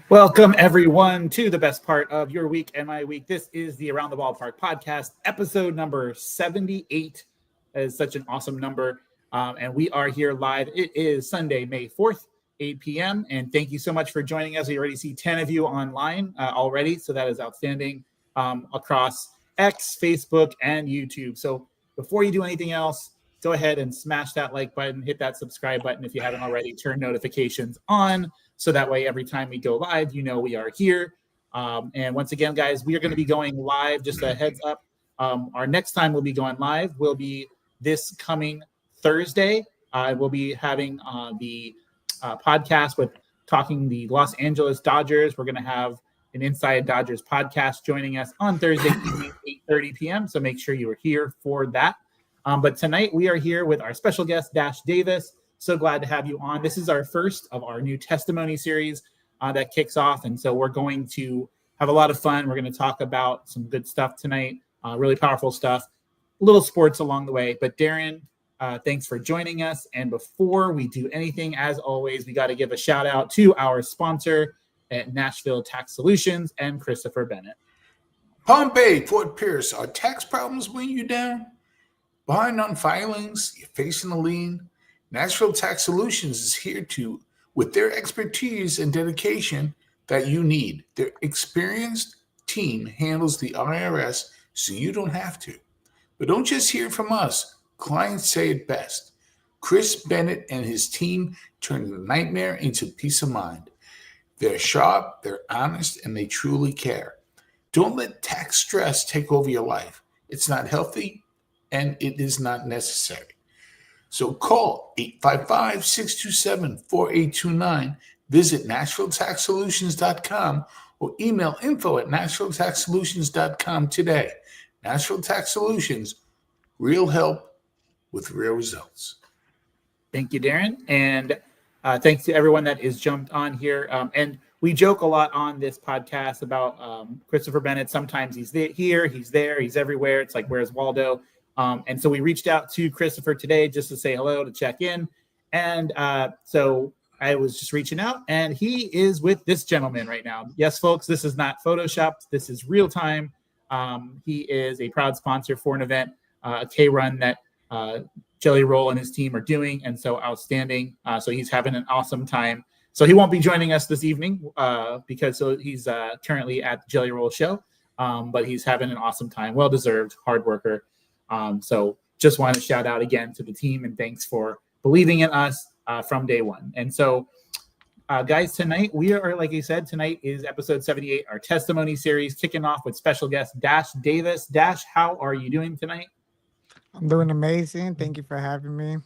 Welcome, everyone, to the best part of your week and my week. This is the Around the Ballpark podcast, episode number 78. That is such an awesome number. And we are here live. It is Sunday, May 4th, 8 p.m. And thank you so much for joining us. We already see 10 of you online already. So that is outstanding across X, Facebook, and YouTube. So before you do anything else, go ahead and smash that like button, hit that subscribe button if you haven't already, turn notifications on. So that way, every time we go live, you know we are here. And once again, guys, we are going to be going live. Just a heads up. Our next time we'll be going live will be this coming Thursday. We'll be having the podcast with talking the Los Angeles Dodgers. We're going to have an Inside Dodgers podcast joining us on Thursday evening, 8:30 p.m. So make sure you are here for that. But tonight we are here with our special guest, Dash Davis. So glad to have you on. This is our first of our new testimony series that kicks off. And so we're going to have a lot of fun. We're going to talk about some good stuff tonight, really powerful stuff, little sports along the way. But Darren, thanks for joining us. And before we do anything, as always, we got to give a shout out to our sponsor at Nashville Tax Solutions and Christopher Bennett. Palm Bay, Fort Pierce, are tax problems weighing you down? Behind on filings, you're facing a lien? Nashville Tax Solutions is here with their expertise and dedication that you need. Their experienced team handles the IRS so you don't have to. But don't just hear from us. Clients say it best. Chris Bennett and his team turn the nightmare into peace of mind. They're sharp, they're honest, and they truly care. Don't let tax stress take over your life. It's not healthy, and it is not necessary. So call 855-627-4829, visit NashvilleTaxSolutions.com, or email info@NashvilleTaxSolutions.com today. Nashville Tax Solutions, real help with real results. Thank you, Darren. And thanks to everyone that is jumped on here. And we joke a lot on this podcast about Christopher Bennett. Sometimes he's here, he's there, he's everywhere. It's like, where's Waldo? And so we reached out to Christopher today just to say hello, to check in. And so I was just reaching out, and he is with this gentleman right now. Yes, folks, this is not Photoshopped. This is real time. He is a proud sponsor for an event, a K-Run that Jelly Roll and his team are doing. And so outstanding. So he's having an awesome time. So he won't be joining us this evening because he's currently at the Jelly Roll show. But he's having an awesome time. Well-deserved, hard worker. So just want to shout out again to the team and thanks for believing in us from day one. And so, guys, tonight we are, like I said, tonight is episode 78, our testimony series, kicking off with special guest Dash Davis. Dash, how are you doing tonight? I'm doing amazing. Thank you for having me.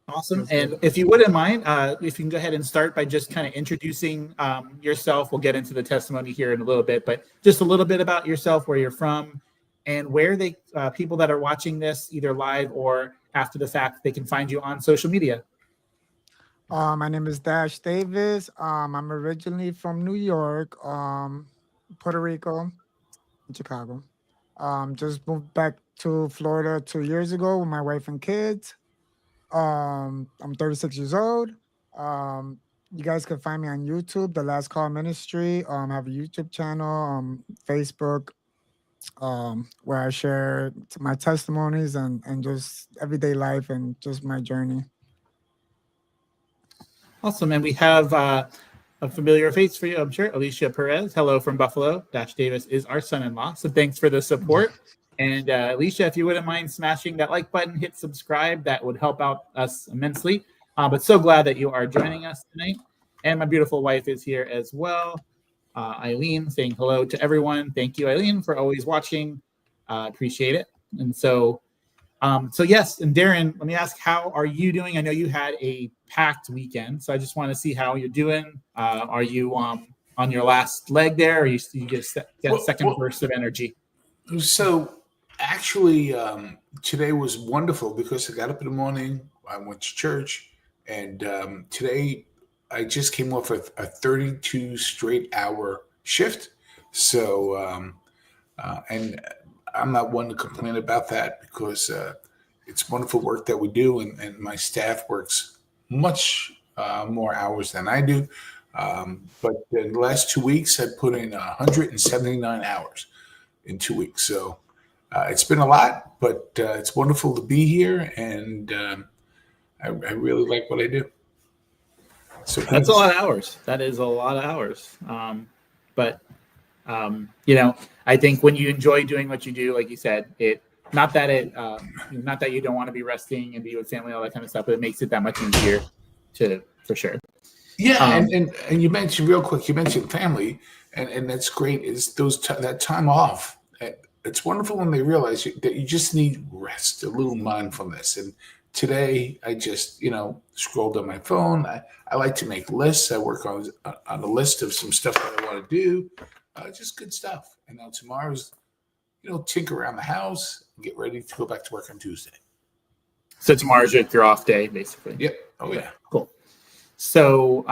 Awesome. And if you wouldn't mind, if you can go ahead and start by just kind of introducing yourself. We'll get into the testimony here in a little bit, but just a little bit about yourself, where you're from, and where they people that are watching this either live or after the fact, they can find you on social media. My name is Dash Davis. I'm originally from New York, Puerto Rico, and Chicago. Just moved back to Florida 2 years ago with my wife and kids. I'm 36 years old. You guys can find me on YouTube, The Last Call Ministry. I have a YouTube channel, Facebook, where I share my testimonies and just everyday life and just my journey. Awesome. And we have a familiar face for you, I'm sure, Alicia Perez. Hello from Buffalo. Dash Davis is our son-in-law. So thanks for the support. And Alicia, if you wouldn't mind smashing that like button, hit subscribe. That would help out us immensely. But so glad that you are joining us tonight. And my beautiful wife is here as well. Eileen saying hello to everyone. Thank you, Eileen, for always watching. Appreciate it. And so yes, and Darren, let me ask, how are you doing? I know you had a packed weekend, so I just want to see how you're doing. Are you on your last leg there, or you just get a second burst of energy? So actually, today was wonderful because I got up in the morning, I went to church, and today I just came off a 32 straight hour shift. So, and I'm not one to complain about that because it's wonderful work that we do. And my staff works much more hours than I do. But in the last 2 weeks, I put in 179 hours in 2 weeks. So it's been a lot, but it's wonderful to be here, and I really like what I do. So That's a lot of hours. That is a lot of hours. But I think when you enjoy doing what you do, like you said, not that you don't want to be resting and be with family, all that kind of stuff, but it makes it that much easier for sure. Yeah, and you mentioned real quick, you mentioned family, and that's great. Is that time off? It's wonderful when they realize that you just need rest, a little mindfulness. And today, I just scrolled on my phone. I like to make lists. I work on a list of some stuff that I want to do, just good stuff. And now tomorrow's tinker around the house and get ready to go back to work on Tuesday. So tomorrow's your off day, basically. Yep. Oh yeah. Cool. So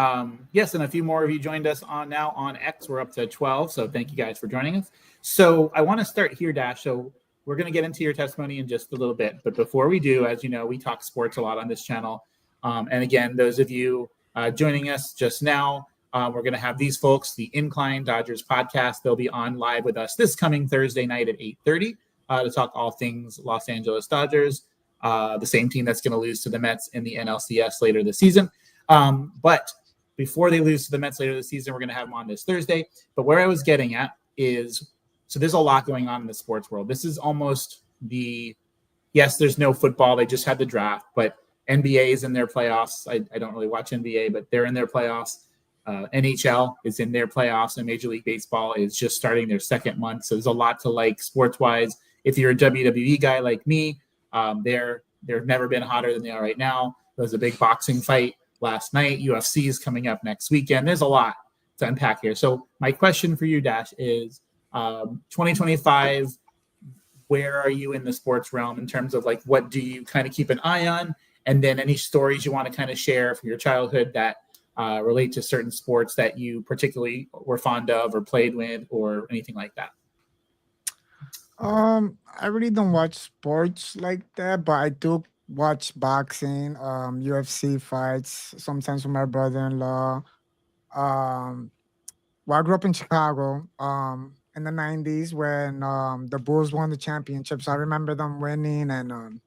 yes, and a few more of you joined us on X. We're up to 12. So thank you guys for joining us. So I want to start here, Dash. So we're going to get into your testimony in just a little bit. But before we do, as you know, we talk sports a lot on this channel. And again, those of you joining us just now, we're going to have these folks, the Incline Dodgers podcast. They'll be on live with us this coming Thursday night at 8:30 to talk all things Los Angeles Dodgers, the same team that's going to lose to the Mets in the NLCS later this season. But before they lose to the Mets later this season, we're going to have them on this Thursday. But where I was getting at is, so there's a lot going on in the sports world. This is almost yes, there's no football. They just had the draft, but NBA is in their playoffs. I don't really watch NBA, but they're in their playoffs. NHL is in their playoffs, and Major League Baseball is just starting their second month. So there's a lot to like sports-wise. If you're a WWE guy like me, they've never been hotter than they are right now. There was a big boxing fight last night. UFC is coming up next weekend. There's a lot to unpack here. So my question for you, Dash, is 2025, where are you in the sports realm in terms of like what do you kind of keep an eye on? And then any stories you want to kind of share from your childhood that relate to certain sports that you particularly were fond of or played with or anything like that? I really don't watch sports like that, but I do watch boxing, UFC fights, sometimes with my brother-in-law. Well, I grew up in Chicago, in the 90s when the Bulls won the championships. I remember them winning and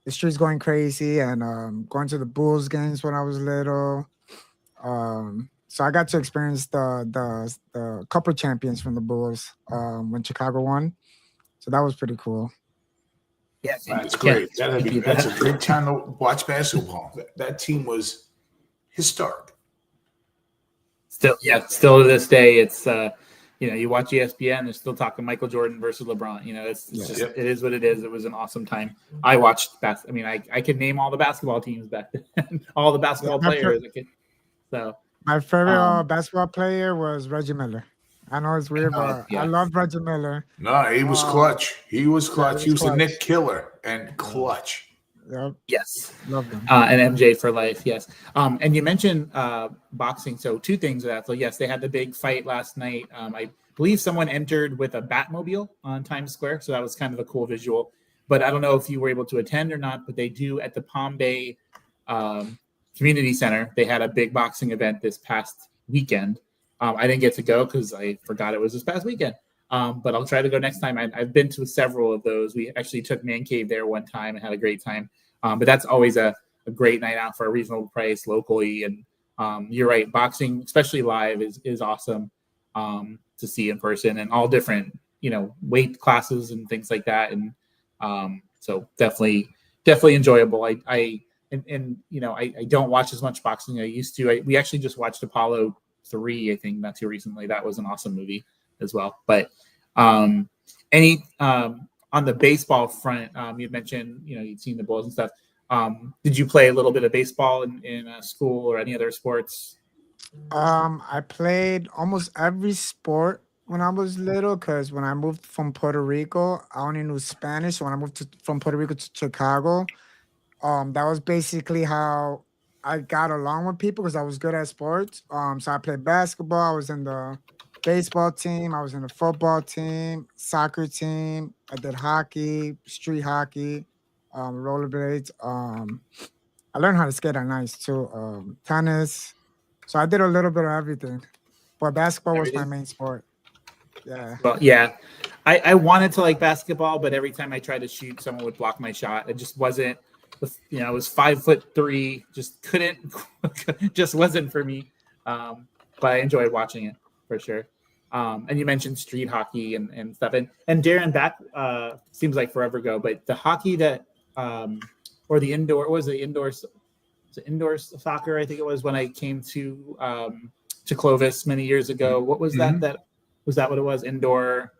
the streets going crazy and going to the Bulls games when I was little. So I got to experience the couple champions from the Bulls when Chicago won. So that was pretty cool. Yes, that's great. That's a great time to watch basketball. That team was historic. Still to this day, it's you watch ESPN, they're still talking Michael Jordan versus LeBron. It is what it is. It was an awesome time. I watched I could name all the basketball teams back then, all the basketball players. So my favorite basketball player was Reggie Miller. I know it's weird, but I love Reggie Miller. No, he was clutch. He was clutch. He was a Nick Killer and clutch. Yep. Yes. Love them. And MJ for life. Yes. And you mentioned boxing. So two things with that. So yes, they had the big fight last night. I believe someone entered with a Batmobile on Times Square. So that was kind of a cool visual. But I don't know if you were able to attend or not, but they do at the Palm Bay Community Center. They had a big boxing event this past weekend. I didn't get to go because I forgot it was this past weekend. But I'll try to go next time. I've been to several of those. We actually took Man Cave there one time and had a great time. But that's always a great night out for a reasonable price locally. And you're right, boxing, especially live, is awesome to see in person and all different, weight classes and things like that. And so definitely enjoyable. I don't watch as much boxing as I used to. We actually just watched Apollo 3, I think, not too recently. That was an awesome movie as well. But on the baseball front, you mentioned, you'd seen the Bulls and stuff. Did you play a little bit of baseball in school or any other sports? I played almost every sport when I was little because when I moved from Puerto Rico, I only knew Spanish. So when I moved from Puerto Rico to Chicago, that was basically how I got along with people because I was good at sports. So I played basketball. I was in the baseball team. I was in the football team, soccer team. I did hockey, street hockey, rollerblades. I learned how to skate on ice too. Tennis. So I did a little bit of everything, but basketball was my Everything. main sport. Yeah. Well, yeah, I wanted to like basketball, but every time I tried to shoot, someone would block my shot. It just wasn't. I was 5'3", just couldn't, just wasn't for me. But I enjoyed watching it for sure. And you mentioned street hockey and stuff, and Darren, back seems like forever ago, but the hockey that or the indoor, what was the indoors? Was it indoor soccer? I think it was when I came to Clovis many years ago. What was that? That was that what it was? Indoor.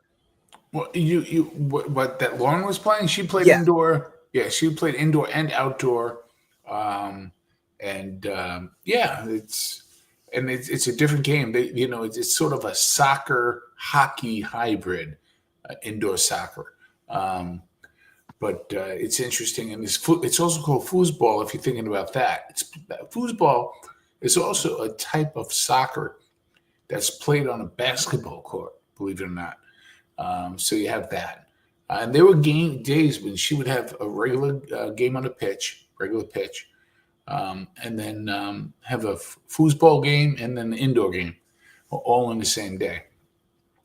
Well, what that Lauren was playing? She played Yeah. indoor. Yeah, she played indoor and outdoor. Yeah, it's a different game. It's sort of a soccer hockey hybrid, indoor soccer. But it's interesting, and it's also called foosball. If you're thinking about that, foosball is also a type of soccer that's played on a basketball court. Believe it or not. So you have that. And there were days when she would have a regular game on the regular pitch, and then have a foosball game and then an indoor game, all in the same day.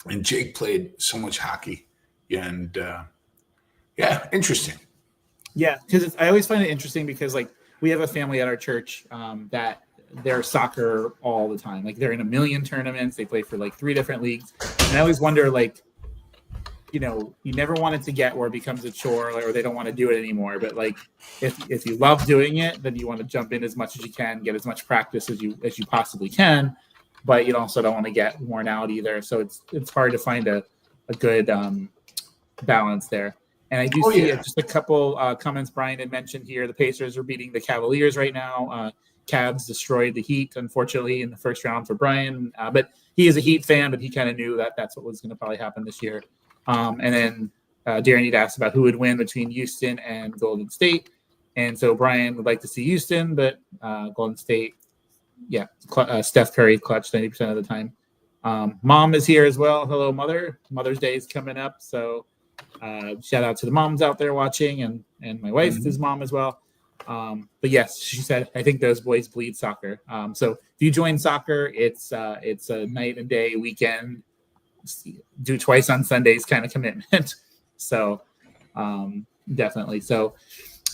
And Jake played so much hockey, and yeah, interesting. Yeah, because I always find it interesting because like we have a family at our church that they're soccer all the time. Like they're in a million tournaments. They play for like 3 different leagues, and I always wonder like, you never want it to get where it becomes a chore or they don't want to do it anymore. But like if you love doing it, then you want to jump in as much as you can, get as much practice as you possibly can. But you also don't want to get worn out either. So it's hard to find a good balance there. And I do see just a couple comments Brian had mentioned here. The Pacers are beating the Cavaliers right now. Cavs destroyed the Heat, unfortunately, in the first round for Brian. But he is a Heat fan, but he kind of knew that that's what was going to probably happen this year. And then Darren had asked about who would win between Houston and Golden State. And so Brian would like to see Houston, but Golden State, Steph Curry clutch 90% of the time. Mom is here as well. Hello, Mother. Mother's Day is coming up. So shout out to the moms out there watching and my wife is mom as well. But yes, she said, I think those boys bleed soccer. So if you join soccer, it's a night and day weekend, do twice on Sundays kind of commitment. So definitely. So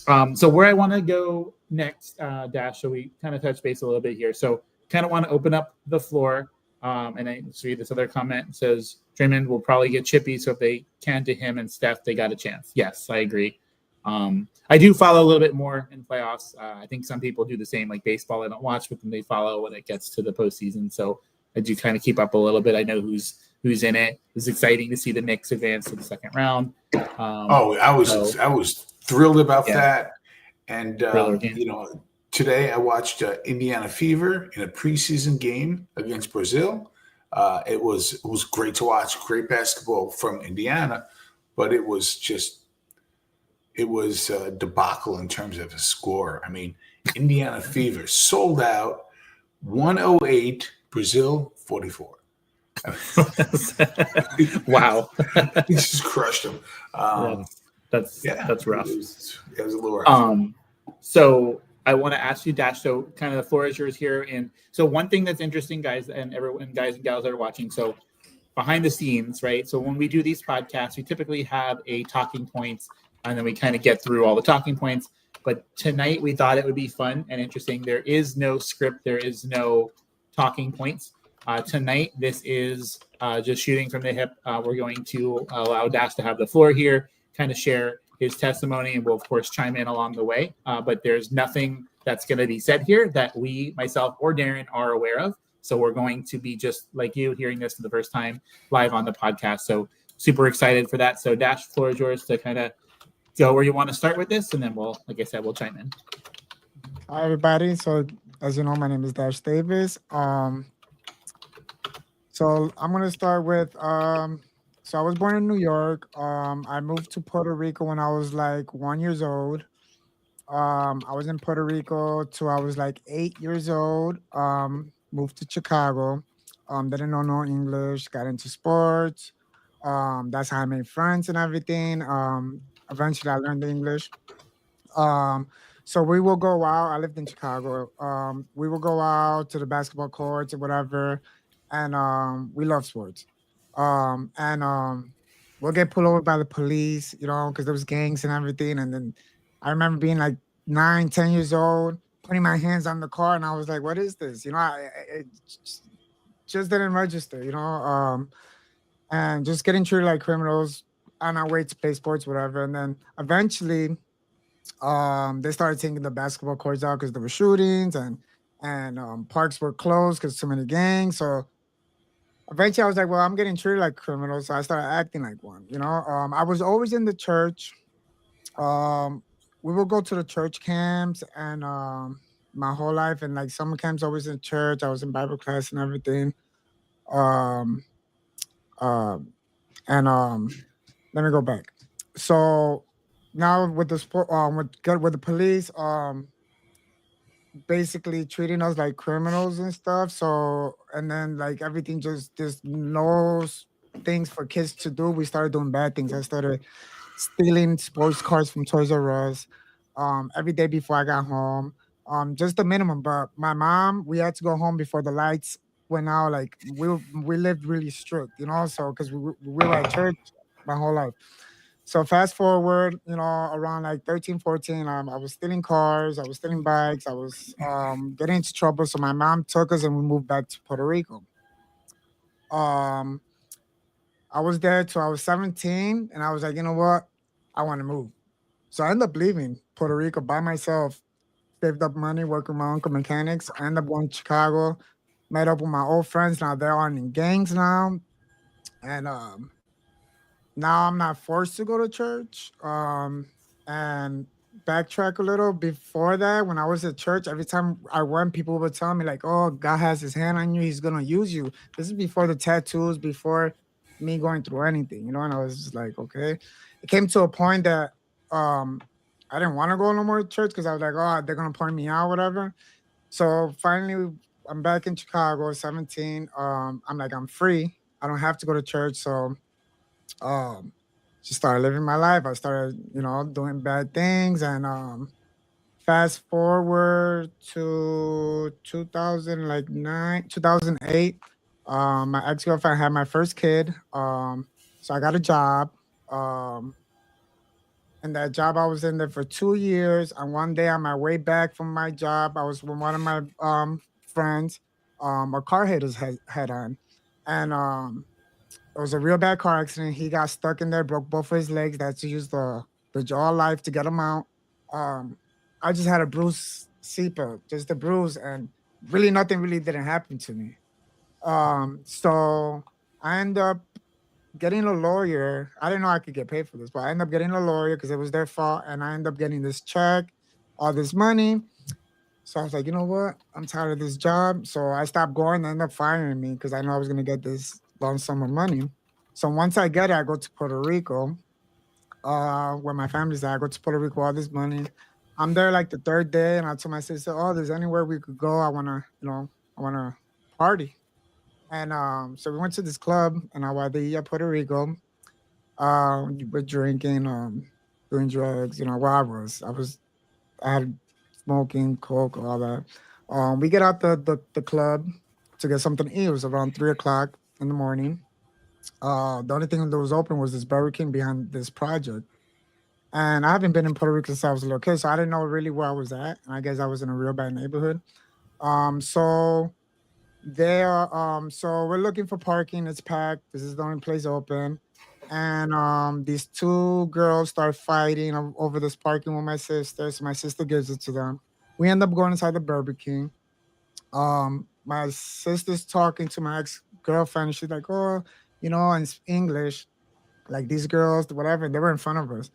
where I want to go next, Dash, so we kind of touch base a little bit here. So kind of want to open up the floor. And I see this other comment. It says Draymond will probably get chippy, so if they can to him and Steph, they got a chance. Yes, I agree. I do follow a little bit more in playoffs. I think some people do the same, like baseball. I don't watch, but then they follow when it gets to the postseason. So I do kind of keep up a little bit. I know who's in it. It's exciting to see the Knicks advance to the second round. I was thrilled about that. And today I watched Indiana Fever in a preseason game against Brazil. It was great to watch. Great basketball from Indiana, but it was a debacle in terms of a score. I mean, Indiana Fever sold out, 108, Brazil 44. Wow. He just crushed them. That's rough. It was a little rough. So I want to ask you, Dash, so kind of the floor is yours here. And so one thing that's interesting, guys, and everyone, guys and gals that are watching, so behind the scenes, right? So when we do these podcasts, we typically have a talking points, and then we kind of get through all the talking points. But tonight we thought it would be fun and interesting. There is no script. There is no talking points. Tonight, this is just shooting from the hip. We're going to allow Dash to have the floor here, kind of share his testimony, and we'll, of course, chime in along the way. But there's nothing that's going to be said here that we, myself, or Darren are aware of. So we're going to be just like you, hearing this for the first time live on the podcast. So super excited for that. So Dash, the floor is yours to kind of go where you want to start with this, and then we'll, like I said, we'll chime in. Hi, everybody. So as you know, my name is Dash Davis. So I'm going to start with, so I was born in New York. I moved to Puerto Rico when I was like 1 year old. I was in Puerto Rico till I was like 8 years old. Moved to Chicago. Didn't know no English. Got into sports. That's how I made friends and everything. Eventually, I learned the English. So we will go out. I lived in Chicago. We will go out to the basketball courts or whatever, and we love sports. And we'll get pulled over by the police, you know, because there was gangs and everything. And then I remember being like 9, 10 years old, putting my hands on the car, and I was like, "What is this?" You know, it just didn't register, you know. And just getting treated like criminals on our way to play sports, whatever. And then eventually they started taking the basketball courts out because there were shootings, and parks were closed because too many gangs. So eventually I was like, well, I'm getting treated like criminals, so I started acting like one, you know. I was always in the church. um we will go to the church camps, and my whole life, and like summer camps, always in church. I was in Bible class and everything. um um and Let me go back. So now with the sport, with the police, basically treating us like criminals and stuff. So, and then like everything, just there's no things for kids to do. We started doing bad things. I started stealing sports cars from Toys R Us every day before I got home. Just the minimum. But my mom, we had to go home before the lights went out. Like we lived really strict, you know. So because we were at church my whole life. So fast forward, you know, around like 13, 14, I was stealing cars, I was stealing bikes, I was getting into trouble. So my mom took us and we moved back to Puerto Rico. Um, I was there till I was 17, and I was like, you know what? I want to move. So I ended up leaving Puerto Rico by myself, saved up money, working with my uncle mechanics. I ended up going to Chicago, met up with my old friends. Now they're all in gangs now. And now I'm not forced to go to church. And backtrack a little, before that, when I was at church, every time I went, people would tell me like, "Oh, God has His hand on you. He's gonna use you." This is before the tattoos, before me going through anything, you know. And I was just like, okay. It came to a point that um I didn't want to go no more to church because I was like, "Oh, they're gonna point me out, whatever." So finally, I'm back in Chicago, 17. I'm like, I'm free. I don't have to go to church, so um just started living my life. I started, you know, doing bad things. And fast forward to 2000, like 2008. My ex-girlfriend had my first kid. So I got a job. um and that job, I was in there for 2 years. And one day on my way back from my job, I was with one of my friends. A car hit his head on. And it was a real bad car accident. He got stuck in there, broke both of his legs. They had to use the jaw life to get him out. Um, I just had a bruise seatbelt, just a bruise, and really nothing really didn't happen to me. So I ended up getting a lawyer. I didn't know I could get paid for this, but I ended up getting a lawyer because it was their fault, and I ended up getting this check, all this money. So I was like, you know what? I'm tired of this job. So I stopped going. They ended up firing me because I know I was gonna get this lump sum of money. So once I get it, I go to Puerto Rico, where my family's at. I go to Puerto Rico, all this money. I'm there like the third day, and I told my sister, "Oh, there's anywhere we could go. I wanna party." And so we went to this club in Aguadilla, Puerto Rico. We're drinking, doing drugs. You know, where I had smoking, coke, all that. We get out the club to get something to eat. It was around 3 o'clock in the morning. The only thing that was open was this Burger King behind this project. And I haven't been in Puerto Rico since I was a little kid, so I didn't know really where I was at. And I guess I was in a real bad neighborhood. So so we're looking for parking. It's packed. This is the only place open. And these two girls start fighting over this parking with my sister. So my sister gives it to them. We end up going inside the Burger King. My sister's talking to my ex girlfriend. She's like, "Oh, you know," in English, like these girls, whatever. They were in front of us,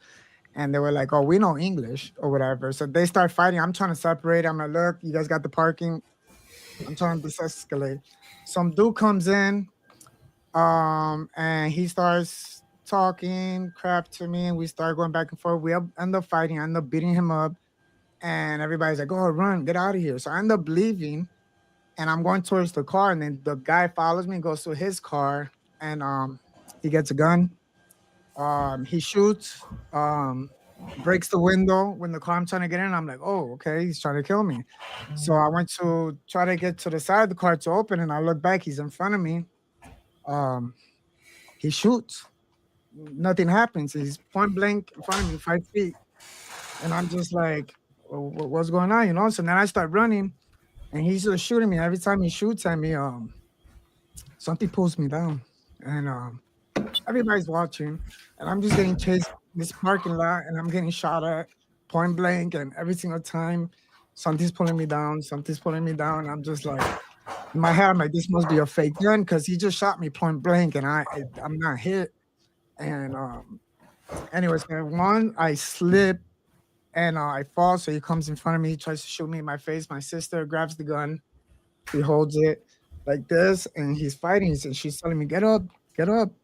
and they were like, "Oh, we know English or whatever." So they start fighting. I'm trying to separate. I'm like, "Look, you guys got the parking." I'm trying to escalate. Some dude comes in, and he starts talking crap to me, and we start going back and forth. End up fighting. I end up beating him up, and everybody's like, "Oh, run, get out of here!" So I end up leaving, and I'm going towards the car, and then the guy follows me, goes to his car, and he gets a gun. He shoots. breaks the window when the car I'm trying to get in. I'm like, oh, okay, he's trying to kill me. So I went to try to get to the side of the car to open, and I look back. He's in front of me. Um, he shoots. Nothing happens. He's point blank in front of me, 5 feet, and I'm just like, what's going on? So then I start running, and he's just shooting me. Every time he shoots at me, something pulls me down, and everybody's watching, and I'm just getting chased in this parking lot, and I'm getting shot at point blank, and every single time something's pulling me down, something's pulling me down. I'm just like, in my head, I'm like, this must be a fake gun because he just shot me point blank, and I'm not hit. And anyways, man, one, I slip and I fall, so he comes in front of me, he tries to shoot me in my face. My sister grabs the gun, she holds it like this, and he's fighting. And she's telling me, get up,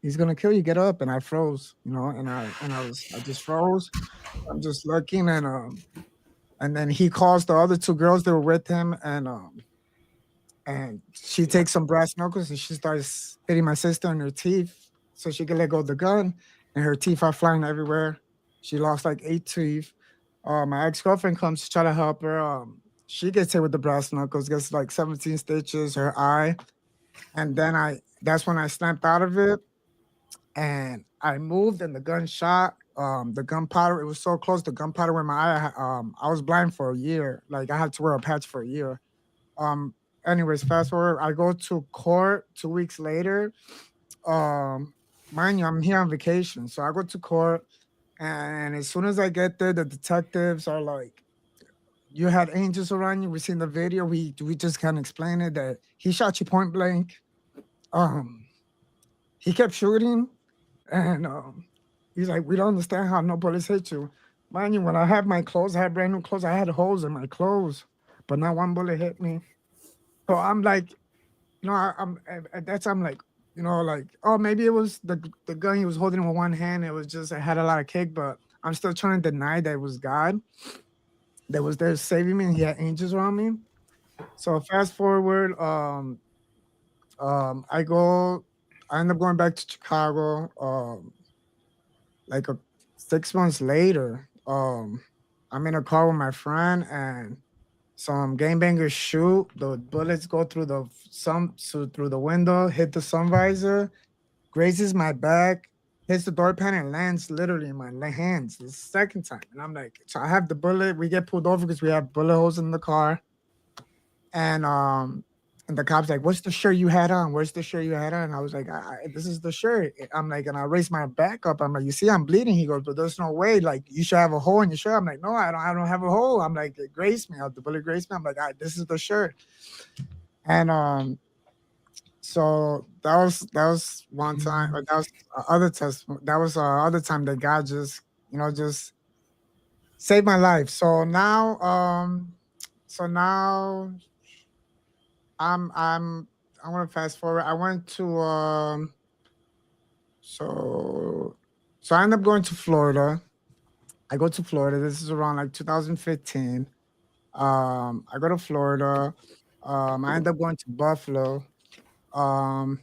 he's gonna kill you, get up." And I froze, I just froze. I'm just looking, and then he calls the other two girls that were with him, and she takes some brass knuckles and she starts hitting my sister in her teeth so she can let go of the gun, and her teeth are flying everywhere. She lost like 8 teeth. My ex-girlfriend comes to try to help her. She gets hit with the brass knuckles, gets like 17 stitches, her eye. And then that's when I snapped out of it, and I moved, and the gun shot. The gunpowder, it was so close. The gunpowder in my eye. I was blind for a year. Like I had to wear a patch for a year. Um, anyways, fast forward, I go to court 2 weeks later. Um, Mind you, I'm here on vacation, so I go to court, and as soon as I get there, the detectives are like, "You had angels around you. We seen the video. We just can't explain it. That he shot you point blank. Um, he kept shooting, and he's like, we don't understand how no bullets hit you. Mind you, when I had my clothes, I had brand new clothes. I had holes in my clothes, but not one bullet hit me. So I'm like, I'm at that time like, like, oh, maybe it was the gun he was holding with one hand. It was just, it had a lot of kick, but I'm still trying to deny that it was God that was there saving me, and he had angels around me. So fast forward, I go, I end up going back to Chicago. Like 6 months later, I'm in a car with my friend, and some gangbangers shoot. The bullets go through through the window, hit the sun visor, grazes my back, hits the door panel, and lands literally in my hands the second time. And I'm like, so I have the bullet. We get pulled over because we have bullet holes in the car. And the cop's like, "What's the shirt you had on? Where's the shirt you had on?" And I was like, "This is the shirt." I'm like, and I raise my back up. I'm like, "You see, I'm bleeding." He goes, "But there's no way. Like, you should have a hole in your shirt." I'm like, "No, I don't. I don't have a hole." I'm like, "It grazed me. The bullet grazed me." I'm like, "This is the shirt." And so that was one time. That was other test. That was other time that God just saved my life. So now I want to fast forward. I went to so so I ended up going to Florida. I go to Florida. This is around like 2015. I go to Florida. I end up going to Buffalo. Um,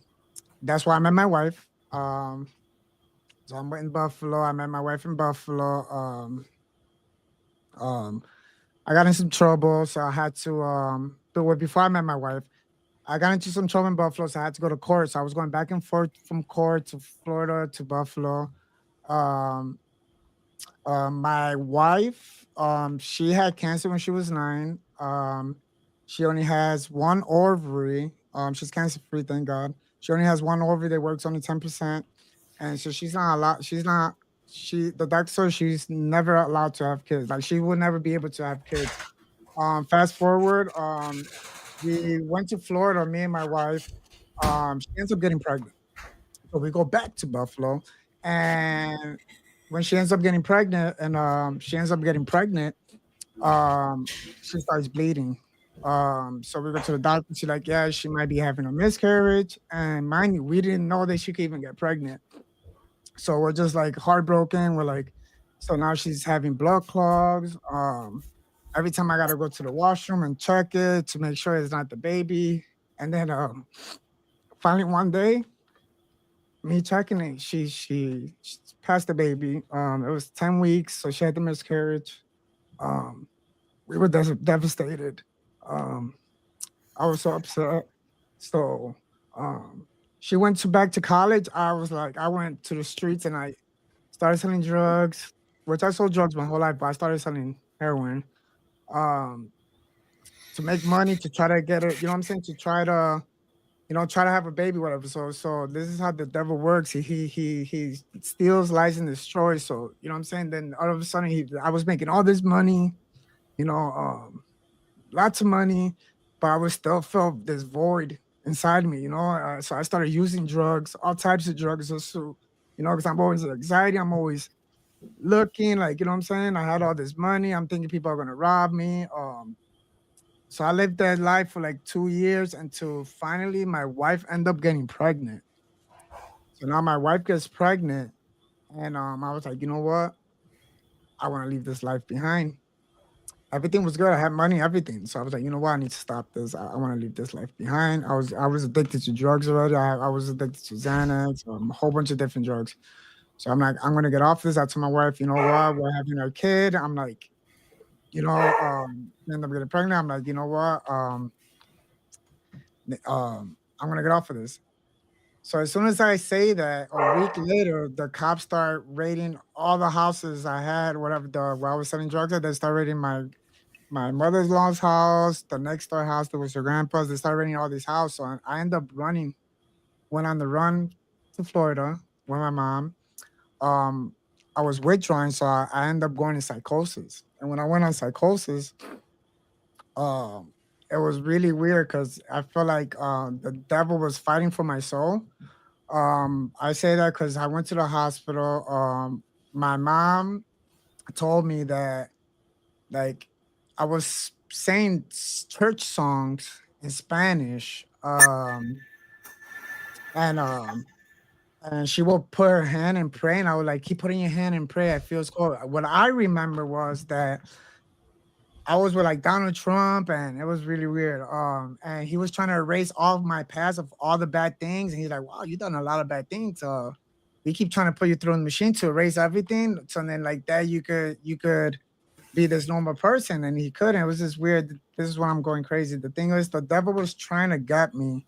that's where I met my wife. So I'm in Buffalo. I met my wife in Buffalo. Um, I got in some trouble, so I had to but before I met my wife, I got into some trouble in Buffalo, so I had to go to court. So I was going back and forth from court to Florida to Buffalo. Um, my wife, she had cancer when she was 9. She only has one ovary. She's cancer free, thank God. She only has one ovary that works only 10%, and so she's not allowed. She's not. She the doctor says she's never allowed to have kids. Like she will never be able to have kids. Fast forward. We went to Florida, me and my wife. She ends up getting pregnant. So we go back to Buffalo. And when she ends up getting pregnant, um, she starts bleeding. So we go to the doctor. She's like, yeah, she might be having a miscarriage. And mind you, we didn't know that she could even get pregnant. So we're just like heartbroken. We're like, so now she's having blood clogs. Every time I gotta go to the washroom and check it to make sure it's not the baby. And then finally one day, me checking it, she passed the baby. It was 10 weeks, so she had the miscarriage. Um, we were devastated. Um, I was so upset. So um, she went to back to college. I was like, I went to the streets and I started selling drugs, which I sold drugs my whole life, but I started selling heroin um, to make money to try to get it. You know what I'm saying? To try to try to have a baby, whatever. So this is how the devil works. He steals, lies, and destroys. So you know what I'm saying. Then all of a sudden, I was making all this money, you know, lots of money, but I was still felt this void inside me, So I started using drugs, all types of drugs, just to, because I'm always anxiety. I'm always looking, like, you know what I'm saying. I had all this money. I'm thinking people are gonna rob me. So I lived that life for like 2 years until finally my wife ended up getting pregnant. So now my wife gets pregnant, and I was like, you know what? I want to leave this life behind. Everything was good. I had money, everything. So I was like, you know what? I need to stop this. I want to leave this life behind. I was addicted to drugs already. I was addicted to Xanax, a whole bunch of different drugs. So I'm like, I'm gonna get off this. I told my wife, you know what? We're having our kid. I'm like, end up getting pregnant. I'm like, you know what? I'm gonna get off of this. So as soon as I say that, a week later, the cops start raiding all the houses I had, whatever where I was selling drugs at. They start raiding my mother-in-law's house, the next door house that was her grandpa's. They start raiding all these houses. So I end up running, went on the run to Florida with my mom. Um, I was withdrawing, so I ended up going in psychosis. And when I went on psychosis, um, it was really weird because I felt like the devil was fighting for my soul. I say that because I went to the hospital. My mom told me that like I was saying church songs in Spanish, and um, and she will put her hand and pray, and I would like keep putting your hand and pray. I feel so. What I remember was that I was with like Donald Trump, and it was really weird. And he was trying to erase all of my past of all the bad things, and he's like, "Wow, you done a lot of bad things. We keep trying to put you through the machine to erase everything, so then like that you could be this normal person." And he couldn't. It was just weird. This is when I'm going crazy. The thing is, the devil was trying to get me,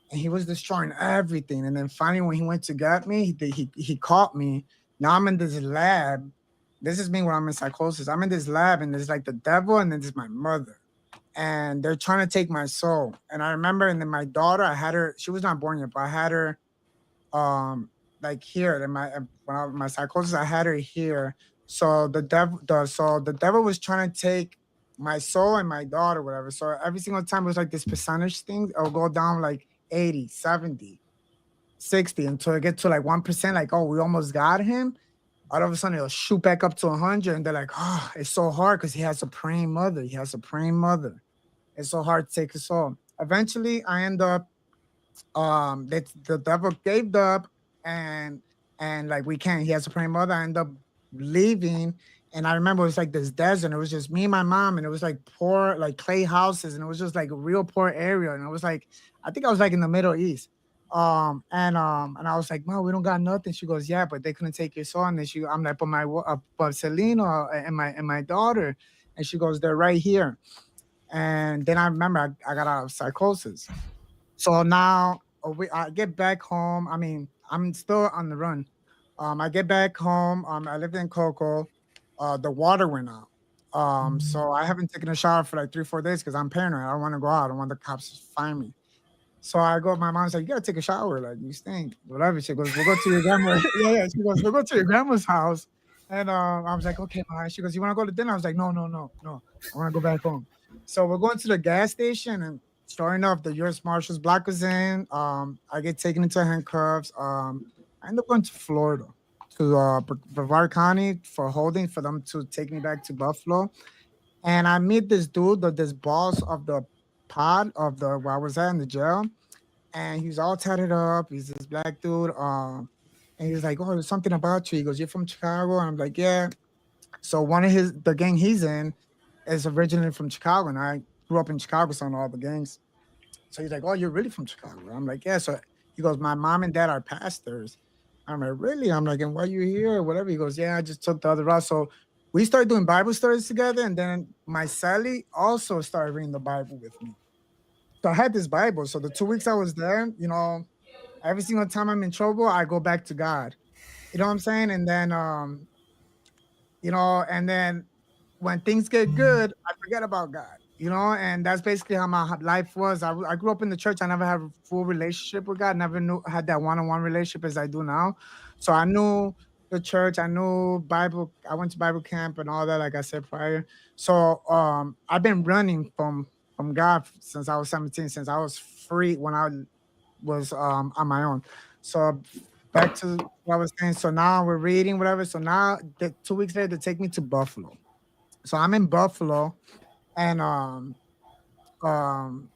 and he was destroying everything. And then finally, when he went to get me, he caught me. Now I'm in this lab. This is me when I'm in psychosis. I'm in this lab, and there's like the devil, and then there's my mother, and they're trying to take my soul. And I remember, and then my daughter, I had her. She was not born yet, but I had her um like here in my psychosis. I had her here. So the devil was trying to take my soul and my daughter, whatever. So every single time it was like this percentage thing. It'll go down like 80, 70, 60 until it get to like 1%. Like, oh, we almost got him. All of a sudden it'll shoot back up to 100, and they're like, oh, it's so hard because he has a praying mother. He has a praying mother. It's so hard to take his soul. Eventually I end up that the devil gave up, and like we can't, he has a praying mother. I end up leaving, and I remember it was like this desert. It was just me and my mom, and it was like poor, like clay houses, and it was just like a real poor area. And it was like, I think I was like in the Middle East. And I was like, "Mom, we don't got nothing." She goes, "Yeah, but they couldn't take your son." And I'm like, "But Selena and my daughter," and she goes, "They're right here." And then I remember I got out of psychosis. So now I get back home. I mean, I'm still on the run. I get back home. I lived in Coco. The water went out. So I haven't taken a shower for like 3, 4 days because I'm paranoid. I don't want to go out. I don't want the cops to find me. So I go. My mom's like, "You gotta take a shower. Like you stink." Whatever. She goes, "We'll go to your grandma." Yeah, yeah. She goes, "We'll go to your grandma's house." And I was like, "Okay, ma." She goes, "You want to go to dinner?" I was like, "No, no, no, no. I want to go back home." So we're going to the gas station, and sure enough, the U.S. Marshals block us in. I get taken into handcuffs. I end up going to Florida, to Brevard County for holding, for them to take me back to Buffalo. And I meet this dude, this boss of the pod of the where I was at in the jail, and he's all tatted up. He's this black dude. And he's like, "Oh, there's something about you." He goes, "You're from Chicago?" And I'm like, "Yeah." So one of the gang he's in is originally from Chicago, and I grew up in Chicago, so I know all the gangs. So he's like, "Oh, you're really from Chicago?" I'm like, "Yeah." So he goes, "My mom and dad are pastors." I'm like, really? I'm like, and why you here? Or whatever. He goes, yeah, I just took the other route. So we started doing Bible studies together. And then my Sally also started reading the Bible with me. So I had this Bible. So the 2 weeks I was there, every single time I'm in trouble, I go back to God. You know what I'm saying? And then and then when things get good, I forget about God, and that's basically how my life was. I grew up in the church. I never had a full relationship with God, never had that one-on-one relationship as I do now. So I knew the church, I knew Bible, I went to Bible camp and all that, like I said prior. So I've been running from God since I was 17, since I was free when I was on my own. So back to what I was saying. So now we're reading, whatever. So now the 2 weeks later, they take me to Buffalo. So I'm in Buffalo, and I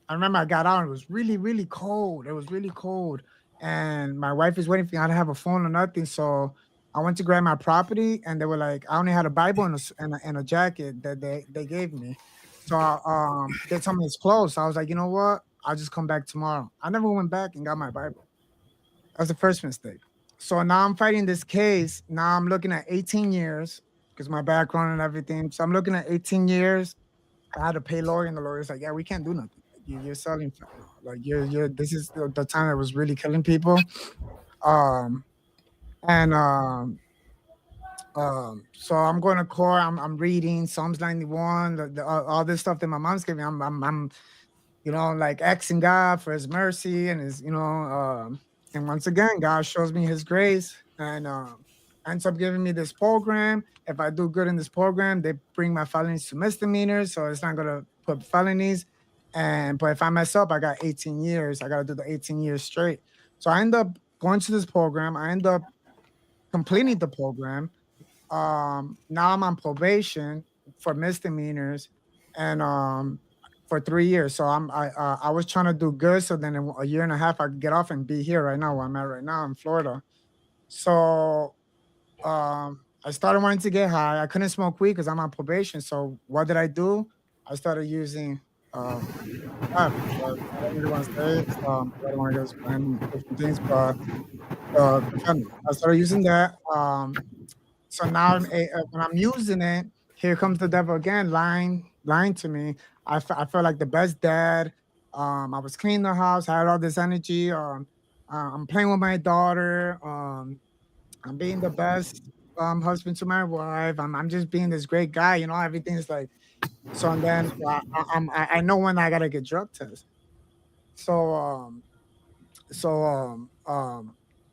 remember I got out. And it was really, really cold. It was really cold, and my wife is waiting for me. I didn't have a phone or nothing, so I went to grab my property, and they were like, I only had a Bible and a jacket that they gave me. So they told me it's closed. So I was like, you know what? I'll just come back tomorrow. I never went back and got my Bible. That's the first mistake. So now I'm fighting this case. Now I'm looking at 18 years because my background and everything. So I'm looking at 18 years. I had to pay lawyer, and the lawyer's like, "Yeah, we can't do nothing. Like, you're selling fentanyl. Like you're. This is the time that was really killing people." Um, and so I'm going to court. I'm reading Psalms 91, all this stuff that my mom's giving me. I'm like asking God for His mercy and and once again, God shows me His grace and ends up giving me this program. If I do good in this program, they bring my felonies to misdemeanors, so it's not gonna put felonies. But if I mess up, I got 18 years. I got to do the 18 years straight. So I end up going to this program. I end up completing the program. Now I'm on probation for misdemeanors, and for 3 years. So I was trying to do good. So then in a year and a half, I could get off and be here right now where I'm at right now in Florida. So I started wanting to get high. I couldn't smoke weed because I'm on probation. So what did I do? I started using meth. I don't really want to say it. I don't want to go explain different things, but the fentanyl. I started using that. So now when I'm using it, here comes the devil again, lying to me. I felt like the best dad. I was cleaning the house. I had all this energy. I'm playing with my daughter. I'm being the best husband to my wife. I'm just being this great guy. Everything's like so. And then I know when I gotta get drug tested. So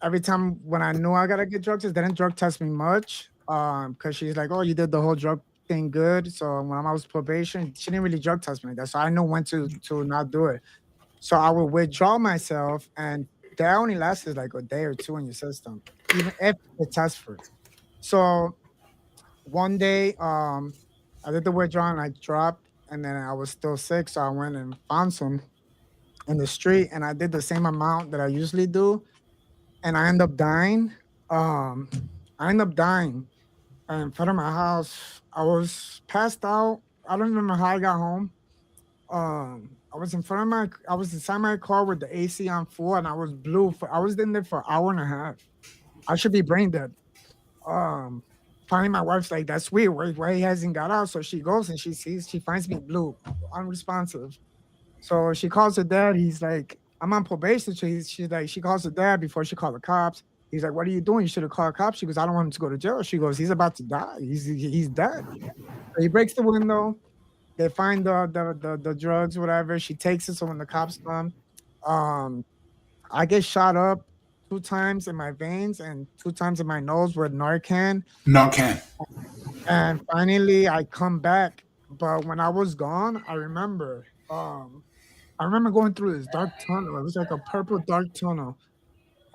every time when I knew I gotta get drug tested, they didn't drug test me much. Because she's like, "Oh, you did the whole drug thing good." So when I was probation, she didn't really drug test me like that. So I know when to not do it. So I would withdraw myself, and that only lasted like a day or two in your system, even if it tests for it. So one day, I did the withdrawal and I dropped, and then I was still sick, so I went and found some in the street, and I did the same amount that I usually do, and I end up dying. Um, I end up dying in front of my house. I was passed out. I don't remember how I got home. I was inside my car with the AC on full, and I was blue. I was in there for an hour and a half. I should be brain dead. Um, Finally, my wife's like, "That's weird. Why he hasn't got out?" So she goes and she finds me blue, unresponsive. So she calls her dad. He's like, "I'm on probation." So she's like, she calls her dad before she called the cops. He's like, "What are you doing? You should have called the cops." She goes, "I don't want him to go to jail." She goes, "He's about to die. He's dead." So he breaks the window. They find the drugs, whatever. She takes it. So when the cops come, um, I get shot up 2 times in my veins and 2 times in my nose with Narcan. Narcan. And finally, I come back. But when I was gone, I remember going through this dark tunnel. It was like a purple dark tunnel,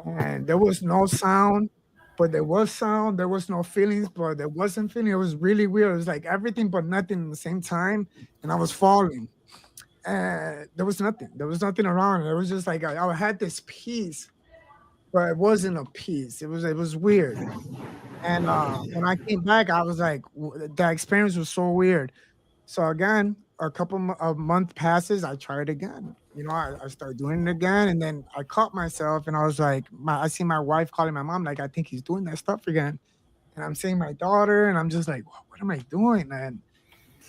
and there was no sound, but there was sound. There was no feelings, but there wasn't feeling. It was really weird. It was like everything but nothing at the same time, and I was falling. And there was nothing. There was nothing around. It was just like I had this peace, but it wasn't a peace. It was weird. And when I came back, I was like, the experience was so weird. So again, a month passes. I try it again. I started doing it again, and then I caught myself, and I was like, I see my wife calling my mom, like, I think he's doing that stuff again, and I'm seeing my daughter, and I'm just like, what am I doing, man?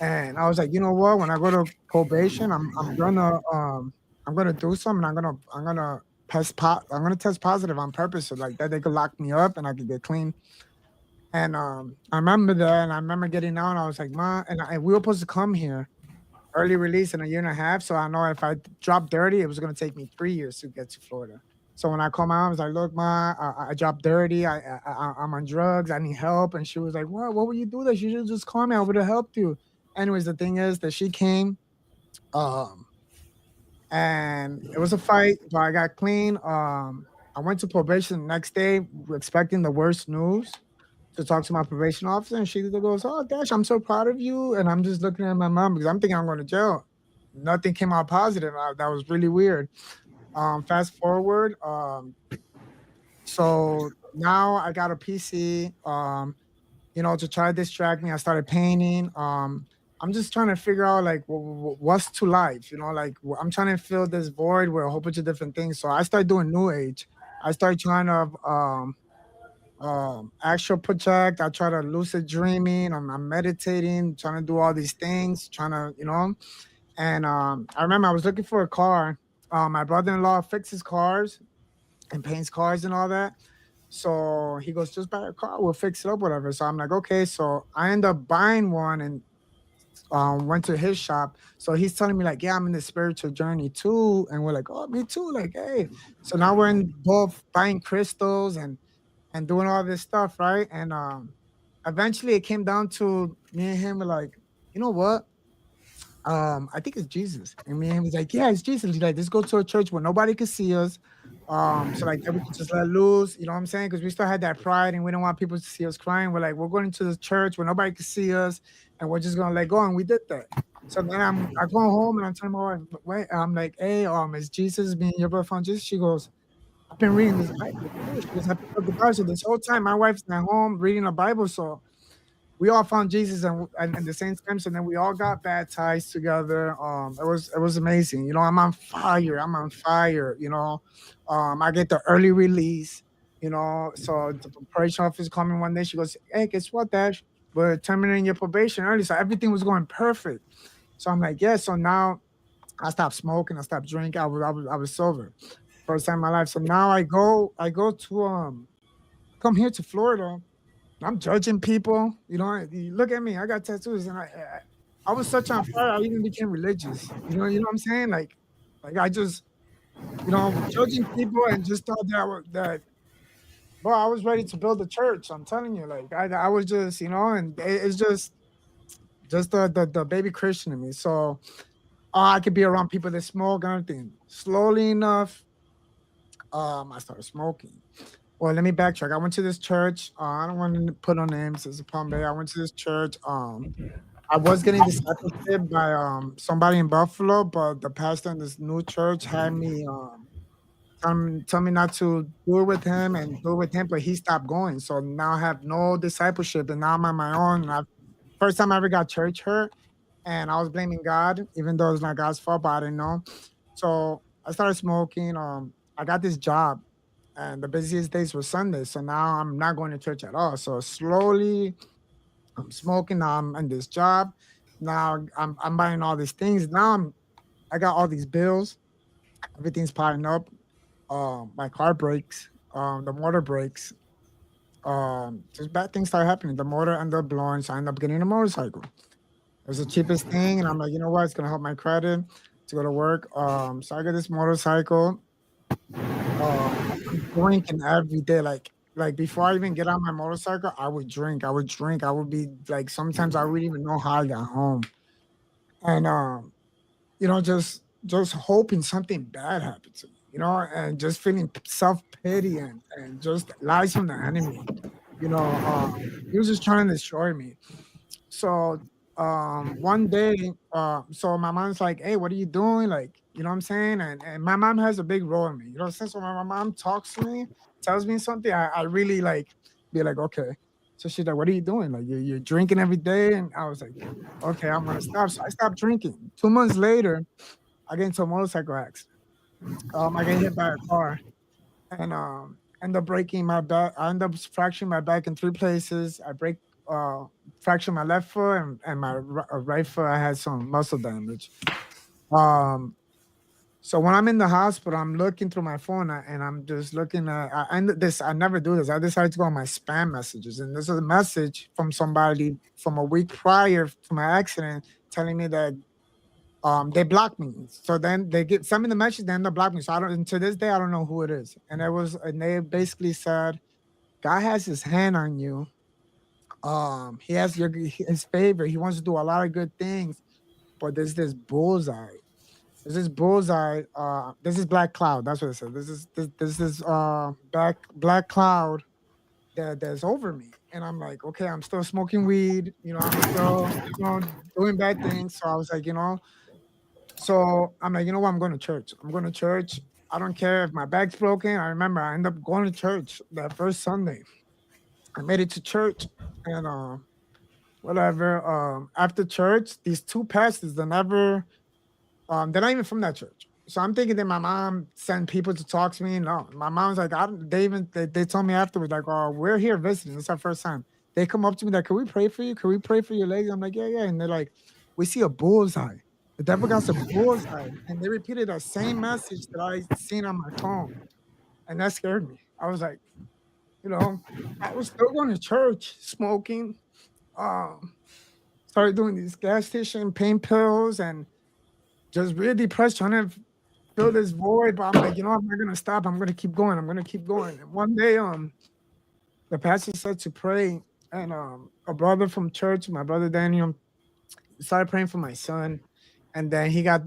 And I was like, you know what? When I go to probation, I'm gonna do something. I'm gonna test positive on purpose, so like that they could lock me up and I could get clean. And I remember that, and I remember getting out, and I was like, Ma, and we were supposed to come here early release in a year and a half. So I know if I dropped 30, it was gonna take me 3 years to get to Florida. So when I called my mom, I was like, look, Ma, I dropped 30. I'm on drugs. I need help. And she was like, what would you do that? You should just call me. I would have helped you. Anyways, the thing is that she came, um, and it was a fight, but I got clean. I went to probation the next day, expecting the worst news to talk to my probation officer, and she goes, "Oh, Dash, I'm so proud of you." And I'm just looking at my mom because I'm thinking I'm going to jail. Nothing came out positive. That was really weird. Fast forward, so now I got a PC. To try to distract me, I started painting. I'm just trying to figure out like what's to life. Like I'm trying to fill this void with a whole bunch of different things. So I started doing New Age. I started trying to actual project. I try to lucid dreaming. I'm meditating, trying to do all these things, trying to, And I remember I was looking for a car. My brother-in-law fixes cars and paints cars and all that. So he goes, just buy a car, we'll fix it up, whatever. So I'm like, okay. So I end up buying one and went to his shop. So he's telling me like, yeah, I'm in the spiritual journey too. And we're like, oh, me too. Like, hey. So now we're in both buying crystals and doing all this stuff, right? And eventually it came down to me and him were like, you know what? I think it's Jesus. And me and him was like, yeah, it's Jesus. He's like, let's go to a church where nobody could see us. So like that we could just let loose, you know what I'm saying? Because we still had that pride and we don't want people to see us crying. We're like, we're going to the church where nobody could see us and we're just gonna let go. And we did that. So then I go home and I'm telling my wife, wait, I'm like, hey, is Jesus being your brother found Jesus? She goes, I've been reading this Bible too. She goes, I picked up the Bible. So this whole time my wife's at home reading the Bible. So we all found Jesus and at the same time. So then we all got baptized together. It was amazing. I'm on fire. I'm on fire. I get the early release. So the probation officer called me one day. She goes, "Hey, guess what, Dash? We're terminating your probation early." So everything was going perfect. So I'm like, yeah. So now I stopped smoking. I stopped drinking. I was sober. First time in my life. So now I go to come here to Florida. I'm judging people. You look at me. I got tattoos, and I was such on fire. I even became religious. You know what I'm saying? Like I just, judging people and just thought that. Bro, I was ready to build a church. I'm telling you, like I was just, and it's just the baby Christian in me. So I could be around people that smoke and everything. Slowly enough, I started smoking. Well, let me backtrack. I went to this church. I don't want to put on names. It's a Palm Bay. I went to this church. I was getting discipleship by somebody in Buffalo, but the pastor in this new church had me tell me not to do it with him and do it with him, but he stopped going. So now I have no discipleship, and now I'm on my own. And first time I ever got church hurt, and I was blaming God, even though it's not God's fault, but I didn't know. So I started smoking. I got this job, and the busiest days were Sundays. So now I'm not going to church at all. So slowly, I'm smoking. Now I'm in this job. Now I'm buying all these things. Now I got all these bills. Everything's piling up. My car breaks. The motor breaks. Just bad things start happening. The motor ended up blowing, so I ended up getting a motorcycle. It was the cheapest thing, and I'm like, you know what? It's gonna help my credit to go to work. So I get this motorcycle. I'm drinking every day. Like before I even get on my motorcycle, I would drink. I would drink. I would be like sometimes I wouldn't even know how I got home. And just hoping something bad happened to me, and just feeling self pity and just lies from the enemy. He was just trying to destroy me. So one day, so my mom's like, hey, what are you doing? Like, you know what I'm saying? And my mom has a big role in me. You know what I'm saying? So when my mom talks to me, tells me something, I really like be like, okay. So she's like, what are you doing? Like you're drinking every day? And I was like, okay, I'm gonna stop. So I stopped drinking. 2 months later, I get into a motorcycle accident. I get hit by a car and end up breaking my back. I end up fracturing my back in 3 places. I break fracture my left foot and my right foot. I had some muscle damage. Um, so when I'm in the hospital, I'm looking through my phone and I'm just looking at I never do this. I decided to go on my spam messages, and this is a message from somebody from a week prior to my accident telling me that they blocked me. So then they get send me the message, they end up blocking me. So I don't, and to this day I don't know who it is. And they basically said, God has his hand on you. He has his favor. He wants to do a lot of good things, but there's this bullseye. This is black cloud. That's what it said. This is black cloud that's over me. And I'm like, okay, I'm still smoking weed, I'm still, doing bad things. So I was like, so I'm like, you know what? I'm going to church. I'm going to church. I don't care if my back's broken. I remember I ended up going to church that first Sunday. I made it to church and whatever. After church, these two pastors that never they're not even from that church. So I'm thinking that my mom sent people to talk to me. No, my mom's like, I don't, they told me afterwards, like, oh, we're here visiting. It's our first time. They come up to me like, can we pray for you? Can we pray for your legs? I'm like, yeah, yeah. And they're like, we see a bullseye. The devil got some bullseye. And they repeated that same message that I seen on my phone. And that scared me. I was like, I was still going to church, smoking, started doing these gas station pain pills and just really depressed, trying to fill this void. But I'm like, I'm not gonna stop. I'm gonna keep going. I'm gonna keep going. And one day, the pastor said to pray, and a brother from church, my brother Daniel, started praying for my son, and then he got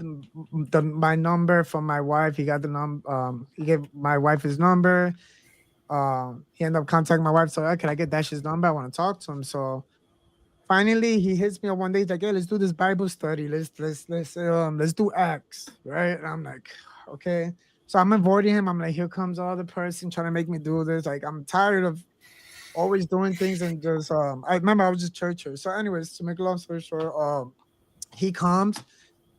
my number from my wife. He got the number. He gave my wife his number. He ended up contacting my wife. So, can I get Dash's number? I want to talk to him. So finally, he hits me up one day. He's like, "Hey, let's do this Bible study. Let's do Acts, right?" And I'm like, "Okay." So I'm avoiding him. I'm like, "Here comes another person trying to make me do this." Like, I'm tired of always doing things and just. I remember I was just churcher. So, anyways, to make a long story short, he comes.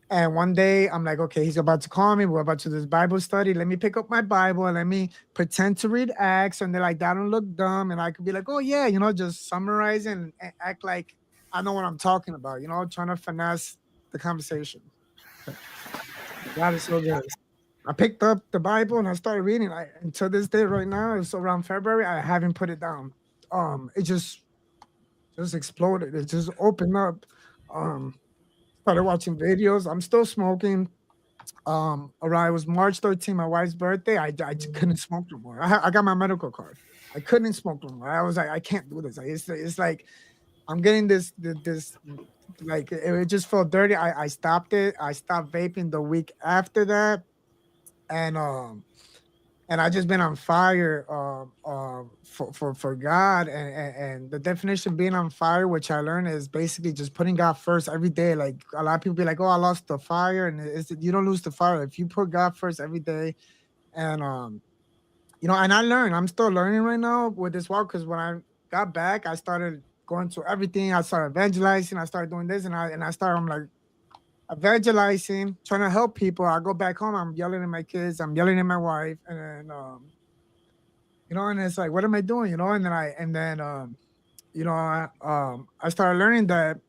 And one day I'm like, okay, he's about to call me. We're about to do this Bible study. Let me pick up my Bible and let me pretend to read Acts. And they're like, that don't look dumb. And I could be like, oh, yeah, just summarizing and act like I know what I'm talking about, trying to finesse the conversation. God is so good. I picked up the Bible and I started reading. And to this day right now, it's around February, I haven't put it down. It just exploded. It just opened up. Started watching videos. I'm still smoking. Around it was March 13th, my wife's birthday. I just couldn't smoke no more. I got my medical card. I couldn't smoke no more. I was like, I can't do this. It's like I'm getting this like it just felt dirty. I stopped it. I stopped vaping the week after that, and I just been on fire for God and the definition of being on fire, which I learned is basically just putting God first every day. Like a lot of people be like, "Oh, I lost the fire," and you don't lose the fire if you put God first every day. And and I learned. I'm still learning right now with this walk because when I got back, I started going to everything. I started evangelizing. I started doing this, I'm like evangelizing, trying to help people. I go back home, I'm yelling at my kids, I'm yelling at my wife, and and it's like, what am I doing? I started learning that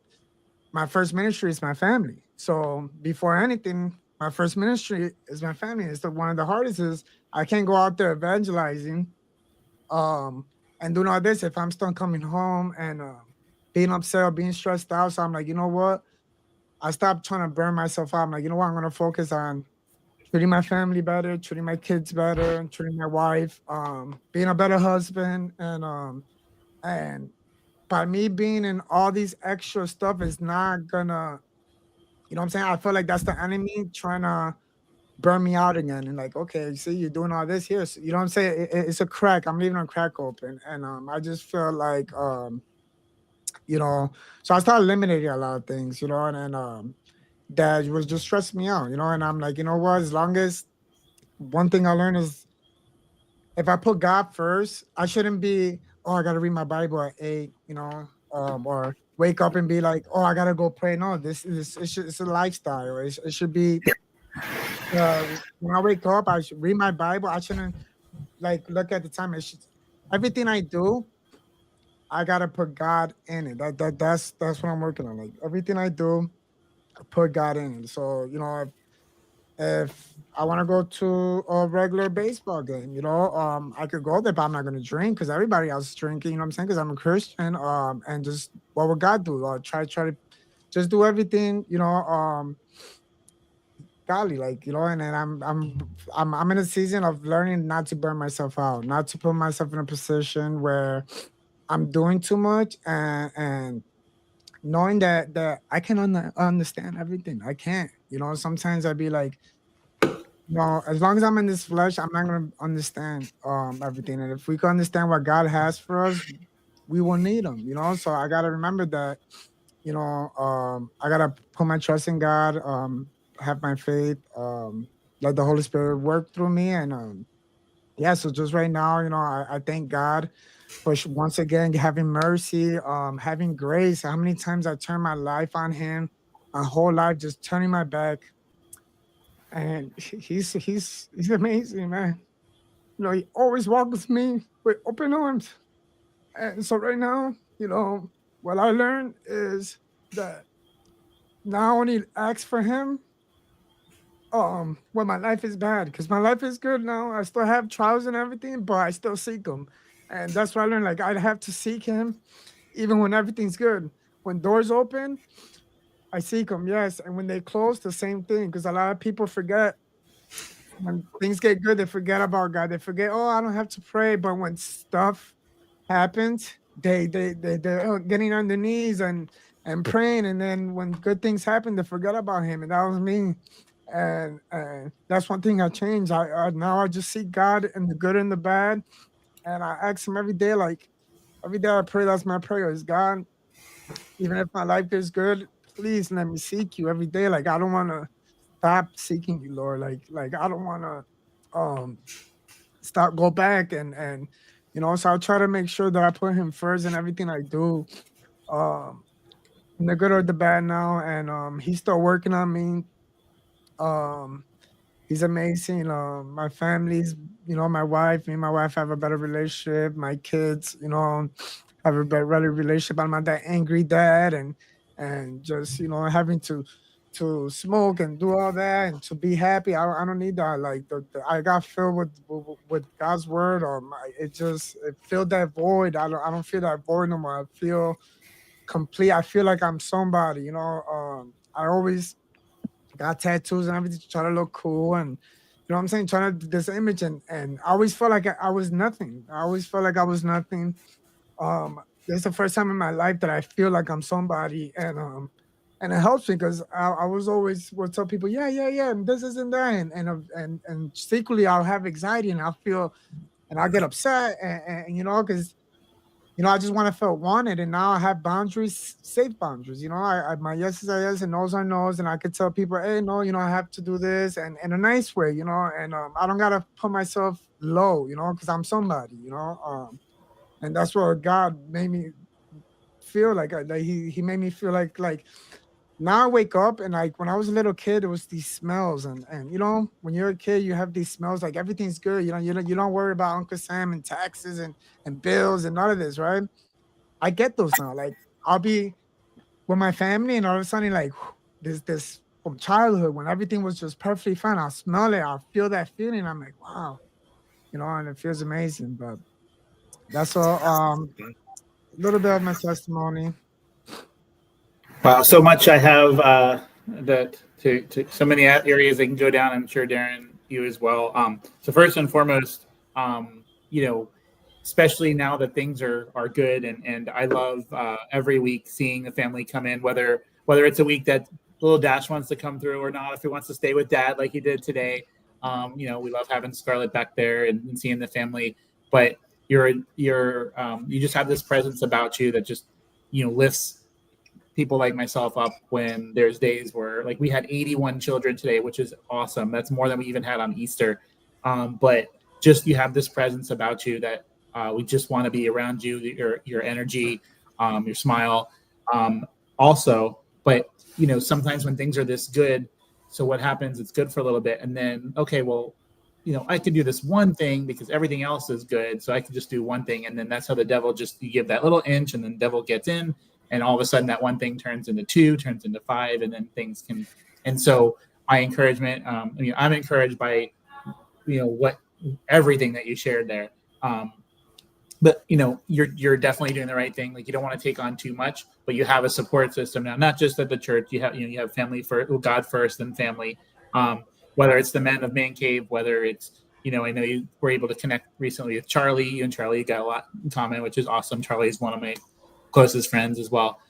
my first ministry is my family. So before anything, my first ministry is my family. It's one of the hardest is I can't go out there evangelizing, and doing all this if I'm still coming home and being upset or being stressed out. So I'm like, you know what? I stopped trying to burn myself out. I'm like, you know what? I'm going to focus on treating my family better, treating my kids better, and treating my wife, being a better husband. And by me being in all these extra stuff is not gonna, you know what I'm saying? I feel like that's the enemy trying to burn me out again. And like, okay, see, you're doing all this here. So, you know what I'm saying? It's a crack. I'm leaving a crack open. And I just feel like, so I started eliminating a lot of things, and that was just stressing me out, and I'm like, you know what, as long as one thing I learned is if I put God first, I shouldn't be, oh, I gotta read my Bible at 8, or wake up and be like, oh, I gotta go pray. No, it's a lifestyle. It should be When I wake up, I should read my Bible. I shouldn't like look at the time. Everything I do, I gotta put God in it. That's what I'm working on. Like everything I do, I put God in it. So if I want to go to a regular baseball game, I could go there, but I'm not gonna drink because everybody else is drinking. You know what I'm saying? Because I'm a Christian. And just what would God do? Try to just do everything. Golly, like and then I'm in a season of learning not to burn myself out, not to put myself in a position where I'm doing too much, and knowing that I can understand everything. I can't. Sometimes I'd be like, no, as long as I'm in this flesh, I'm not gonna understand everything. And if we can understand what God has for us, we will need him. So I gotta remember that. I gotta put my trust in God. Have my faith. Let the Holy Spirit work through me, and yeah. So just right now, I thank God for once again having mercy, having grace. How many times I turned my life on Him, my whole life just turning my back, and he's amazing, man. He always walks me with open arms. And so right now, what I learned is that not only ask for him when my life is bad, because my life is good now. I still have trials and everything, but I still seek him. And that's what I learned. Like I have to seek him even when everything's good. When doors open, I seek him, yes. And when they close, the same thing. Because a lot of people forget when things get good, they forget about God. They forget, oh, I don't have to pray. But when stuff happens, they're getting on their knees and praying. And then when good things happen, they forget about him. And that was me. And that's one thing I changed. I now I just seek God in the good and the bad. And I ask him every day, like every day I pray, that's my prayer is God, even if my life is good, please let me seek you every day. Like I don't want to stop seeking you, Lord. Like I don't want to stop go back and so I try to make sure that I put him first in everything I do. Um in the good or the bad now. And he's still working on me. Um He's amazing. My family's, my wife, me and my wife have a better relationship. My kids, have a better relationship. I'm not that angry dad, and just having to smoke and do all that and to be happy. I don't need that. Like I got filled with God's word. It filled that void. I don't feel that void no more. I feel complete. I feel like I'm somebody. I always got tattoos and everything to try to look cool, and what I'm saying, trying to do this image, and I always felt like I was nothing. I always felt like I was nothing. This is the first time in my life that I feel like I'm somebody, and it helps me because I was always would tell people, yeah, and this isn't that, and secretly I'll have anxiety and I'll feel and I'll get upset, and because I just want to feel wanted, and now I have boundaries, safe boundaries. My yes is a yes, and no's are no's, and I could tell people, hey, no, I have to do this, and in a nice way, and I don't gotta put myself low, because I'm somebody, and that's what God made me feel like he made me feel like now I wake up and like when I was a little kid, it was these smells and when you're a kid, you have these smells like everything's good. You don't worry about Uncle Sam and taxes and bills and none of this, right? I get those now. Like I'll be with my family and all of a sudden like this from childhood when everything was just perfectly fine. I'll smell it, I'll feel that feeling. I'm like, wow, and it feels amazing. But that's all a little bit of my testimony. Wow, so much I have that to so many areas they can go down. I'm sure Darren, you as well. So first and foremost, um, you know, especially now that things are good, and I love every week seeing the family come in, whether it's a week that little Dash wants to come through or not, if he wants to stay with Dad like he did today. We love having Scarlett back there and seeing the family, but you just have this presence about you that just lifts people like myself up when there's days where like we had 81 children today, which is awesome. That's more than we even had on Easter. But just you have this presence about you that we just want to be around you, your energy, your smile. Also, but sometimes when things are this good, So what happens? It's good for a little bit, and then okay, well, I can do this one thing because everything else is good, so I can just do one thing, and then that's how the devil you give that little inch, and then the devil gets in, and all of a sudden that one thing turns into 2, turns into 5, and then things can. And so my encouragement, I'm encouraged by what everything that you shared there. But you're definitely doing the right thing. Like, you don't want to take on too much, but you have a support system now, not just at the church. You have family first, God first, then family. Whether it's the men of Man Cave, whether it's I know you were able to connect recently with Charlie. You and Charlie got a lot in common, which is awesome. Charlie is one of my closest friends as well.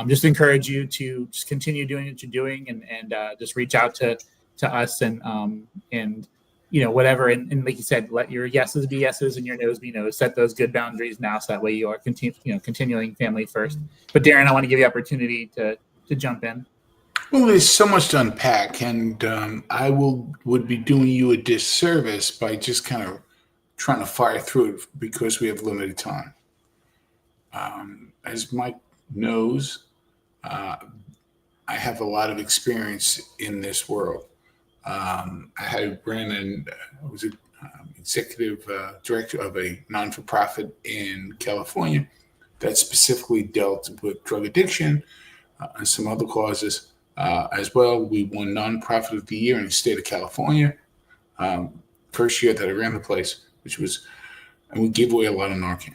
Just encourage you to just continue doing what you're doing, and just reach out to us and whatever. And like you said, let your yeses be yeses and your no's be no's. Set those good boundaries now, so that way you are continuing family first. But Darren, I want to give you opportunity to jump in. Well, there's so much to unpack, and I would be doing you a disservice by just kind of trying to fire through it because we have limited time. As Mike knows, I have a lot of experience in this world. I was an executive director of a non-for-profit in California that specifically dealt with drug addiction and some other causes as well. We won Nonprofit of the Year in the state of California. First year that I ran the place, and we gave away a lot of Narcan.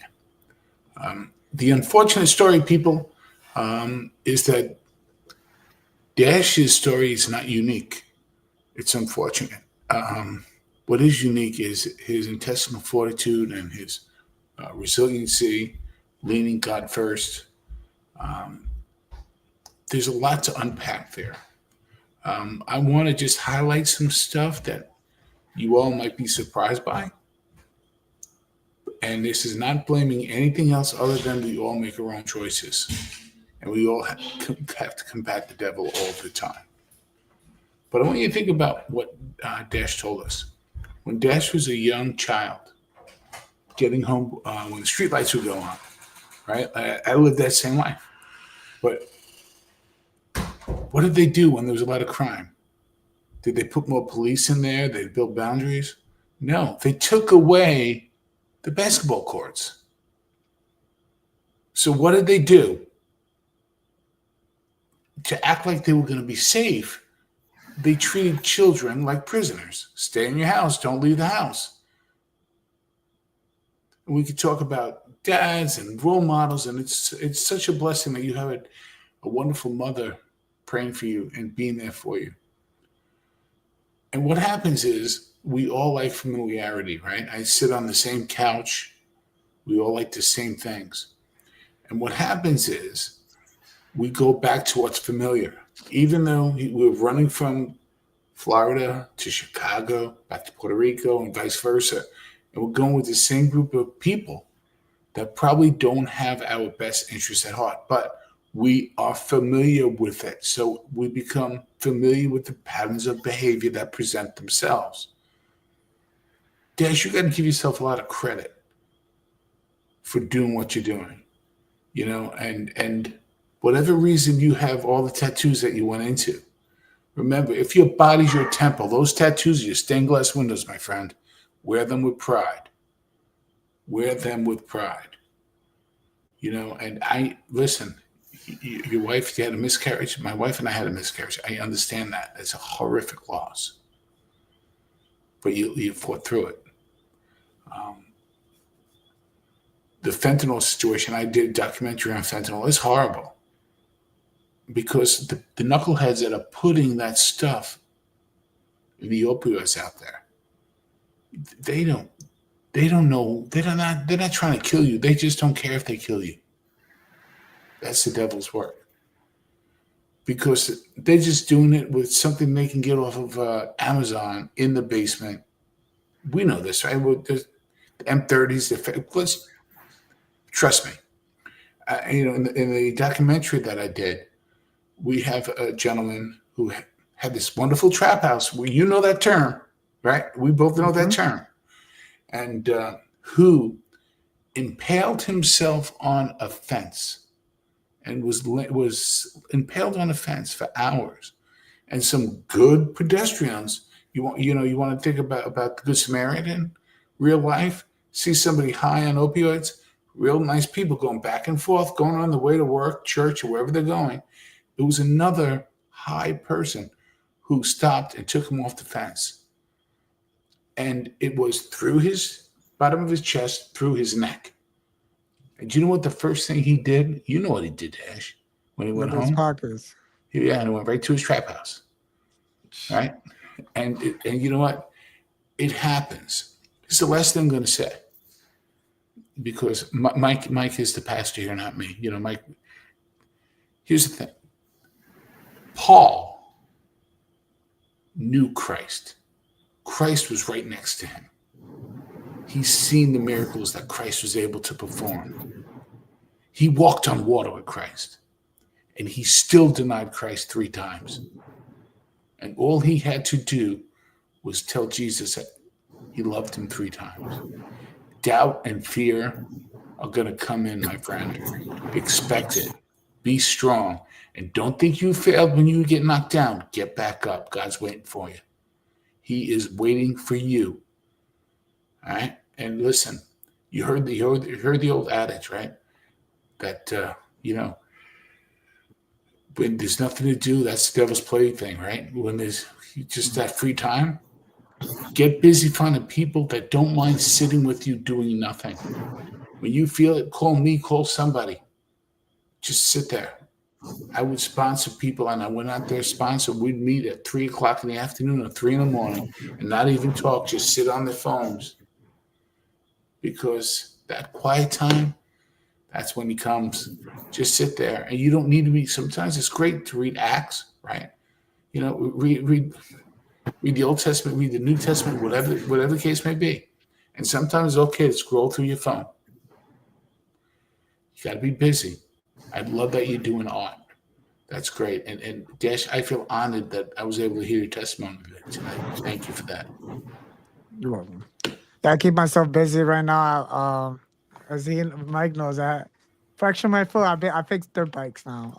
The unfortunate story, people, is that Dash's story is not unique. It's unfortunate. What is unique is his intestinal fortitude and his resiliency, leaning God first. There's a lot to unpack there. I want to just highlight some stuff that you all might be surprised by. And this is not blaming anything else other than we all make our own choices. And we all have to combat the devil all the time. But I want you to think about what Dash told us. When Dash was a young child, getting home when the streetlights would go on, right? I lived that same life. But what did they do when there was a lot of crime? Did they put more police in there? Did they build boundaries? No, they took away the basketball courts. So what did they do? To act like they were going to be safe, they treated children like prisoners. Stay in your house. Don't leave the house. And we could talk about dads and role models, and it's such a blessing that you have a wonderful mother praying for you and being there for you. And what happens is we all like familiarity, right? I sit on the same couch. We all like the same things. And what happens is we go back to what's familiar. Even though we're running from Florida to Chicago, back to Puerto Rico, and vice versa, and we're going with the same group of people that probably don't have our best interests at heart, but we are familiar with it. So we become familiar with the patterns of behavior that present themselves. Dash, you got to give yourself a lot of credit for doing what you're doing, and whatever reason you have all the tattoos that you went into. Remember, if your body's your temple, those tattoos are your stained glass windows, my friend. Wear them with pride. Wear them with pride. And listen, your wife, you had a miscarriage. My wife and I had a miscarriage. I understand that. It's a horrific loss. But you fought through it. The fentanyl situation, I did a documentary on fentanyl. It's horrible. Because the knuckleheads that are putting that stuff in the opioids out there, they don't know. They're not trying to kill you. They just don't care if they kill you. That's the devil's work. Because they're just doing it with something they can get off of Amazon in the basement. We know this, right? The M30s. Trust me. In the documentary that I did, we have a gentleman who had this wonderful trap house. You know that term, right? We both know that term. And who impaled himself on a fence and was impaled on a fence for hours. and some good pedestrians. You want to think about the Good Samaritan, real life. See somebody high on opioids, real nice people going back and forth, going on the way to work, church, or wherever they're going. It was another high person who stopped and took him off the fence. And it was through his bottom of his chest, through his neck. And do you know what the first thing he did? You know what he did, Ash, when he went With his home? pockets. Yeah, and he went right to his trap house. Right? And you know what? It happens. This is the last thing I'm going to say. Because Mike is the pastor here, not me. Mike, here's the thing. Paul knew Christ. Christ was right next to him. He's seen the miracles that Christ was able to perform. He walked on water with Christ, and he still denied Christ 3 times. And all he had to do was tell Jesus that he loved him 3 times. Doubt and fear are going to come in, my friend. Expect it. Be strong. And don't think you failed when you get knocked down. Get back up. God's waiting for you. He is waiting for you. All right? And listen, you heard the old adage, right? That, when there's nothing to do, that's the devil's plaything, right? When there's just that free time, get busy finding people that don't mind sitting with you doing nothing. When you feel it, call me, call somebody. Just sit there. I would sponsor people, and I went out there sponsor. We'd meet at 3 o'clock in the afternoon or 3 in the morning and not even talk, just sit on their phones. Because that quiet time, that's when he comes. Just sit there. And you don't need to be, sometimes it's great to read Acts, right? Read the Old Testament, read the New Testament, whatever the case may be. And sometimes it's okay to scroll through your phone. You got to be busy. I love that you're doing art. That's great. And Dash, I feel honored that I was able to hear your testimony tonight. Thank you for that. You're welcome. I keep myself busy right now. As Mike knows, I fractured my foot. I fixed dirt bikes now.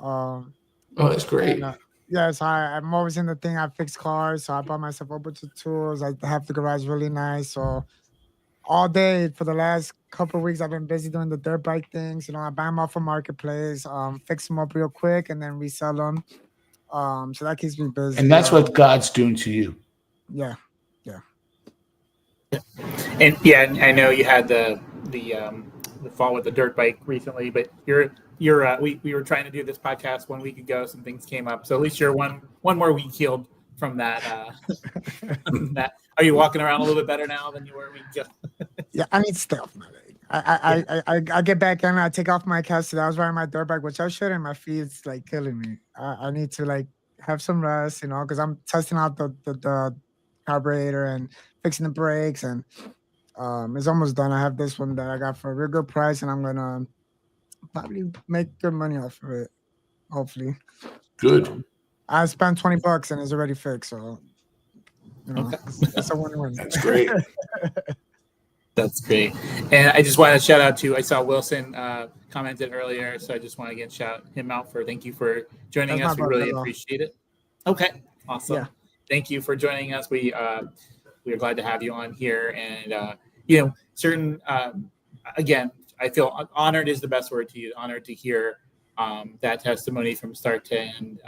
Oh, that's great. And, yes, I'm always in the thing. I fix cars, so I bought myself a bunch of tools. I have the garage really nice, so all day for the last couple of weeks, I've been busy doing the dirt bike things. I buy them off a marketplace, fix them up real quick, and then resell them. So that keeps me busy. And that's what God's doing to you. Yeah. And yeah, I know you had the fall with the dirt bike recently, but we were trying to do this podcast 1 week ago. Some things came up, so at least you're one more week healed from that. That are you walking around a little bit better now than you were a week ago? Yeah, I need to stay off my leg. I get back in. I take off my cast. I was riding my dirt bike, which I shouldn't. My feet's like killing me. I need to have some rest, because I'm testing out the carburetor and fixing the brakes, and it's almost done. I have this one that I got for a real good price, and I'm gonna probably make good money off of it. Hopefully, good. I spent $20 and it's already fixed, so Okay. it's a win-win. That's great. That's great. And I just want to shout out to, I saw Wilson commented earlier, so I just want to again shout him out thank you for joining us. We really appreciate it. Okay, awesome. Yeah. Thank you for joining us. We are glad to have you on here, and certain again, I feel honored is the best word to use. Honored to hear that testimony from start to end.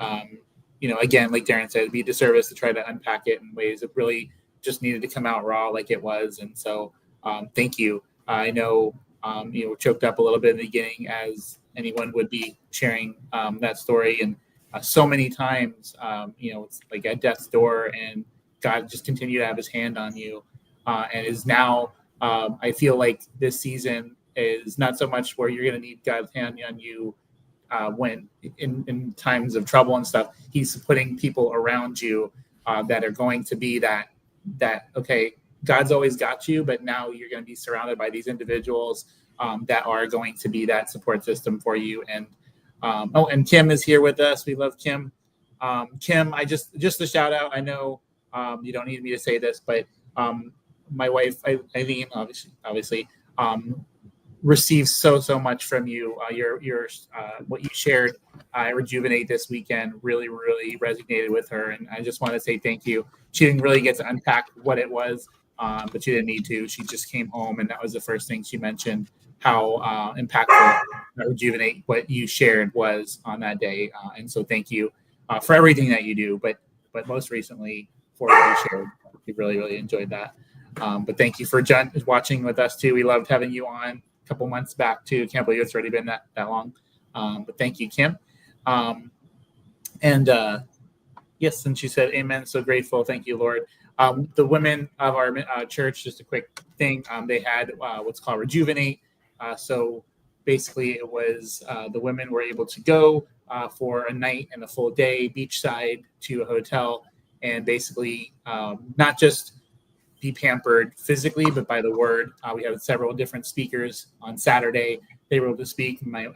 Again, like Darren said, it'd be a disservice to try to unpack it in ways that really just needed to come out raw like it was. And so thank you. I know choked up a little bit in the beginning, as anyone would be sharing that story. And so many times, it's like at death's door, and God just continued to have his hand on you. And is now, I feel like this season is not so much where you're going to need God's hand on you when in times of trouble and stuff. He's putting people around you that are going to be that okay, God's always got you, but now you're going to be surrounded by these individuals that are going to be that support system for you. And and Kim is here with us. We love Kim. Kim, I just a shout out. I know you don't need me to say this, but my wife, Eileen, obviously, received so much from you. Your what you shared at Rejuvenate this weekend really resonated with her, and I just want to say thank you. She didn't really get to unpack what it was, but she didn't need to. She just came home, and that was the first thing she mentioned. How impactful Rejuvenate, what you shared, was on that day, and so thank you for everything that you do. But most recently for what you shared, we really enjoyed that. But thank you for watching with us too. We loved having you on a couple months back too. Can't believe it's already been that long. But thank you, Kim. Yes, and she said, "Amen." So grateful. Thank you, Lord. The women of our church, just a quick thing. They had what's called Rejuvenate. So basically, it was the women were able to go for a night and a full day beachside to a hotel, and basically not just be pampered physically, but by the word. We had several different speakers on Saturday. They were able to speak. My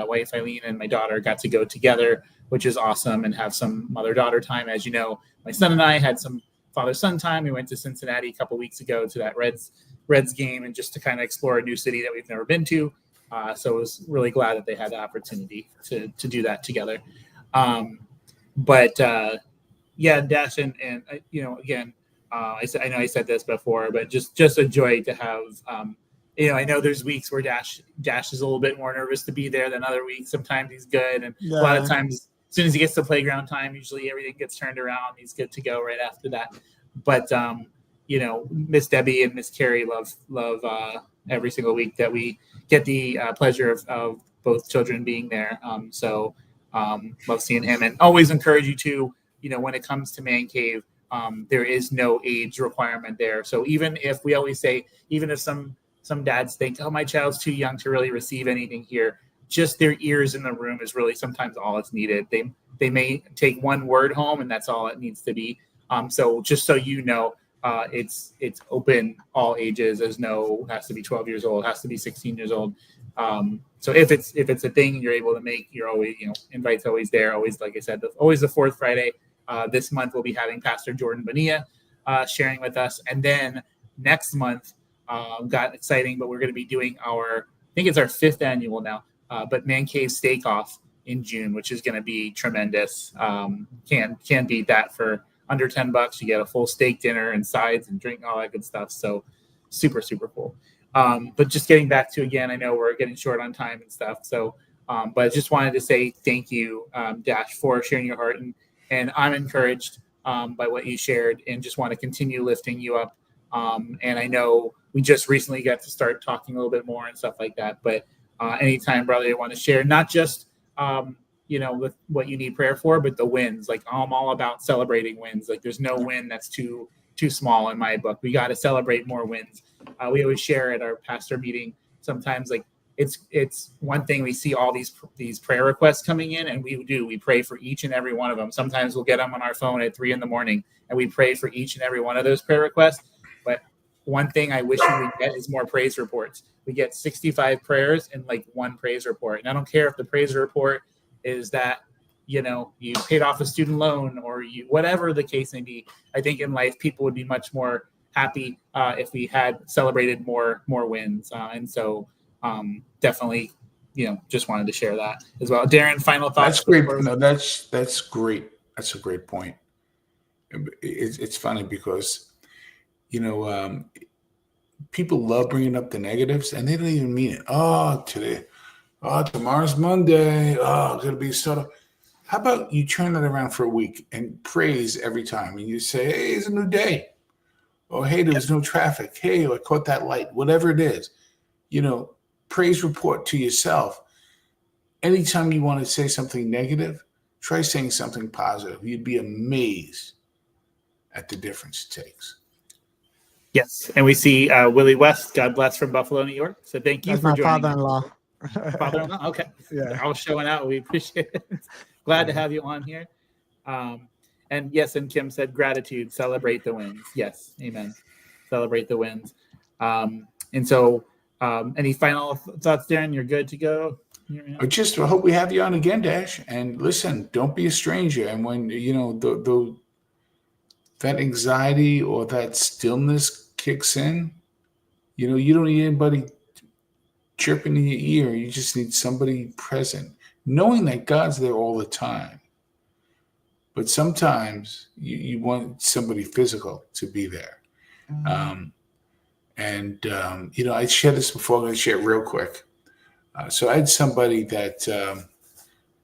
wife Eileen and my daughter got to go together, which is awesome, and have some mother-daughter time. As you know, my son and I had some father-son time. We went to Cincinnati a couple weeks ago to that Reds game, and just to kind of explore a new city that we've never been to. So I was really glad that they had the opportunity to do that together. Yeah, Dash, and again, I know I said this before, but just a joy to have. I know there's weeks where Dash is a little bit more nervous to be there than other weeks. Sometimes he's good, and a lot of times, as soon as he gets to playground time, usually everything gets turned around. He's good to go right after that. But Miss Debbie and Miss Carrie love every single week that we get the pleasure of both children being there. Love seeing him, and always encourage you to, when it comes to Man Cave, there is no age requirement there. So even if we always say, even if some dads think, oh, my child's too young to really receive anything here, just their ears in the room is really sometimes all it's needed. They may take one word home, and that's all it needs to be. So just so you know, it's open all ages. There's no has to be 12 years old, has to be 16 years old. So if it's a thing you're able to make, you're always, invite's always there. Always, like I said, always the fourth Friday. This month we'll be having Pastor Jordan Bonilla sharing with us, and then next month got exciting, but we're going to be doing I think it's our 5th annual now, but Man Cave Steak Off in June, which is going to be tremendous. Can't beat that. For under $10, you get a full steak dinner and sides and drink, all that good stuff. So super cool. But just getting back to, again, I know we're getting short on time and stuff. So, but I just wanted to say thank you, Dash, for sharing your heart, and I'm encouraged by what you shared, and just want to continue lifting you up. And I know we just recently got to start talking a little bit more and stuff like that. But anytime, brother, you want to share, not just with what you need prayer for, but the wins. Like, I'm all about celebrating wins. Like, there's no win that's too small in my book. We got to celebrate more wins. We always share at our pastor meeting. Sometimes, like, it's one thing, we see all these prayer requests coming in, and we pray for each and every one of them. Sometimes we'll get them on our phone at 3 a.m, and we pray for each and every one of those prayer requests. But one thing I wish we would get is more praise reports. We get 65 prayers and like one praise report. And I don't care if the praise report is that, you paid off a student loan, or whatever the case may be. I think in life, people would be much more happy if we had celebrated more wins. And so definitely, just wanted to share that as well. Darren, final thoughts? That's great. No, that's great. That's a great point. It's funny because, people love bringing up the negatives, and they don't even mean it. Oh, tomorrow's Monday. Oh, it's going to be so. How about you turn it around for a week and praise every time, and you say, hey, it's a new day. Oh, hey, there was no traffic. Hey, I caught that light. Whatever it is, praise report to yourself. Anytime you want to say something negative, try saying something positive. You'd be amazed at the difference it takes. Yes, and we see Willie West, God bless, from Buffalo, New York. So thank you for joining. Father-in-law. Father-in-law? Okay. Yeah. I was showing out. We appreciate it. Glad to have you on here. And yes, and Kim said gratitude, celebrate the wins. Yes, amen. Celebrate the wins. And so any final thoughts, Darren? You're good to go? I hope we have you on again, Dash. And listen, don't be a stranger. And when, that anxiety or that stillness kicks in, you don't need anybody chirping in your ear. You just need somebody present, knowing that God's there all the time. But sometimes you want somebody physical to be there. I shared this before. I'm going to share it real quick. So I had somebody that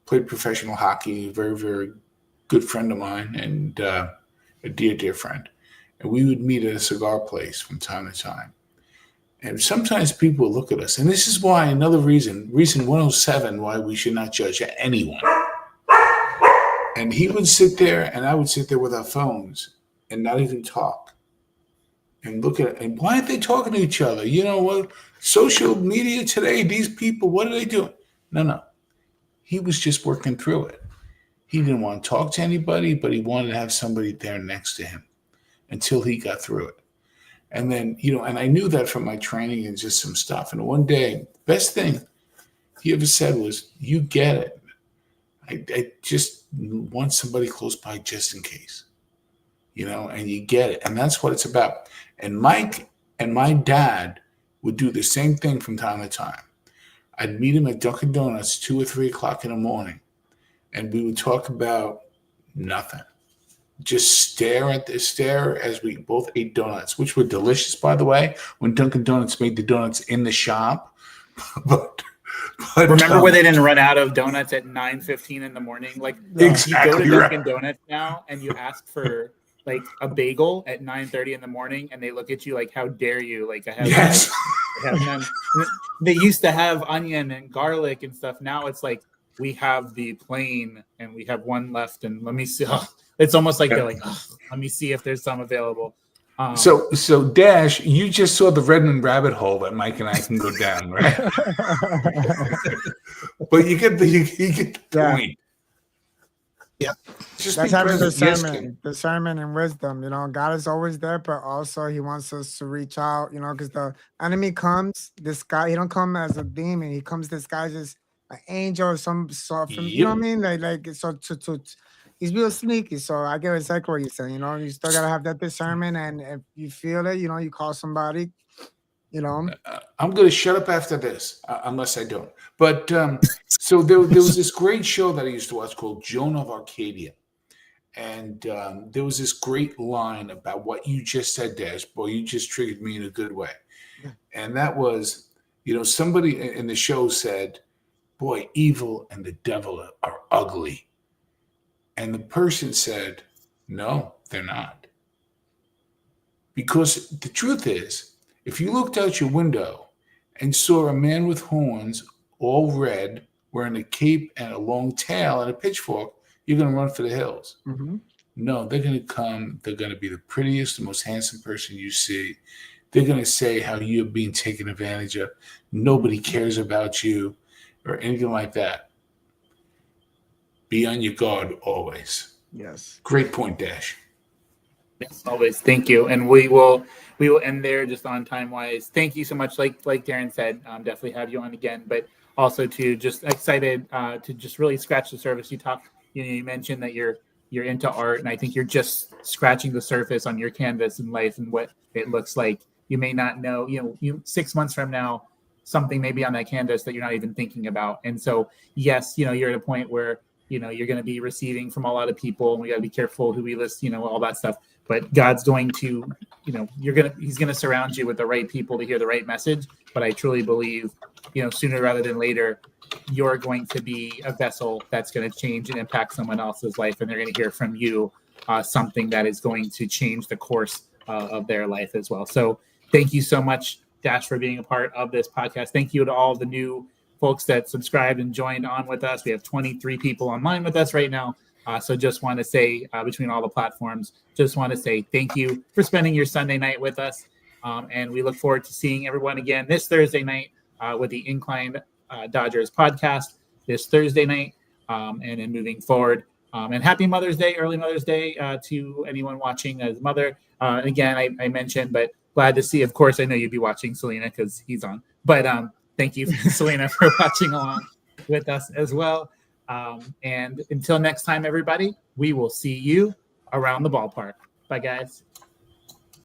played professional hockey, a very, very good friend of mine, and a dear, dear friend. And we would meet at a cigar place from time to time. And sometimes people look at us, and this is why another reason 107, why we should not judge anyone. And he would sit there, and I would sit there with our phones and not even talk. And look at it. And why aren't they talking to each other? You know what? Social media today, these people, what are they doing? No. He was just working through it. He didn't want to talk to anybody, but he wanted to have somebody there next to him until he got through it. And then, and I knew that from my training and just some stuff. And one day, best thing he ever said was, you get it. I just want somebody close by just in case, and you get it. And that's what it's about. And Mike and my dad would do the same thing from time to time. I'd meet him at Dunkin' Donuts 2 or 3 o'clock in the morning, and we would talk about nothing. Just stare as we both ate donuts, which were delicious, by the way, when Dunkin' Donuts made the donuts in the shop. but remember where they didn't run out of donuts at 9:15 in the morning? Like, exactly, you go to Dunkin' Donuts now and you ask for like a bagel at 9:30 in the morning, and they look at you like, how dare you? Like, I have none. They used to have onion and garlic and stuff. Now it's like, we have the plain and we have one left, and let me see. It's almost like they're like, let me see if there's some available. So Dash, you just saw the Redmond rabbit hole that Mike and I can go down, right? But you get the point. Yeah, that's having discernment and wisdom. God is always there, but also He wants us to reach out. Because the enemy comes, this guy, he don't come as a demon. He comes disguised as an angel or some sort. You know what I mean? Like so he's real sneaky. So I get exactly what you're saying. You still gotta have that discernment, and if you feel it, you call somebody. I'm going to shut up after this, unless I don't. But so there was this great show that I used to watch called Joan of Arcadia. And there was this great line about what you just said, Dash. Boy, you just triggered me in a good way. Yeah. And that was, somebody in the show said, boy, evil and the devil are ugly. And the person said, no, they're not. Because the truth is, if you looked out your window and saw a man with horns, all red, wearing a cape and a long tail and a pitchfork, you're going to run for the hills. Mm-hmm. No, they're going to come. They're going to be the prettiest, the most handsome person you see. They're going to say how you're being taken advantage of. Nobody cares about you or anything like that. Be on your guard always. Yes. Great point, Dash. Yes, always. Thank you. And we will end there just on time wise. Thank you so much. Like Darren said, definitely have you on again, but also to just excited to just really scratch the surface. You mentioned that you're into art, and I think you're just scratching the surface on your canvas in life and what it looks like. You may not know, 6 months from now, something may be on that canvas that you're not even thinking about. And so, yes, you're at a point where, you're going to be receiving from a lot of people, and we got to be careful who we list, all that stuff. But God's going to, He's going to surround you with the right people to hear the right message. But I truly believe, sooner rather than later, you're going to be a vessel that's going to change and impact someone else's life, and they're going to hear from you something that is going to change the course of their life as well. So thank you so much, Dash, for being a part of this podcast. Thank you to all the new folks that subscribed and joined on with us. We have 23 people online with us right now. So just want to say, between all the platforms, just want to say thank you for spending your Sunday night with us. And we look forward to seeing everyone again this Thursday night with the Inclined Dodgers podcast this Thursday night, and then moving forward. And happy Mother's Day, early Mother's Day to anyone watching as mother. Again, I mentioned, but glad to see, of course, I know you'd be watching Selena because he's on. But thank you, Selena, for watching along with us as well. And until next time, everybody, we will see you around the ballpark. Bye, guys.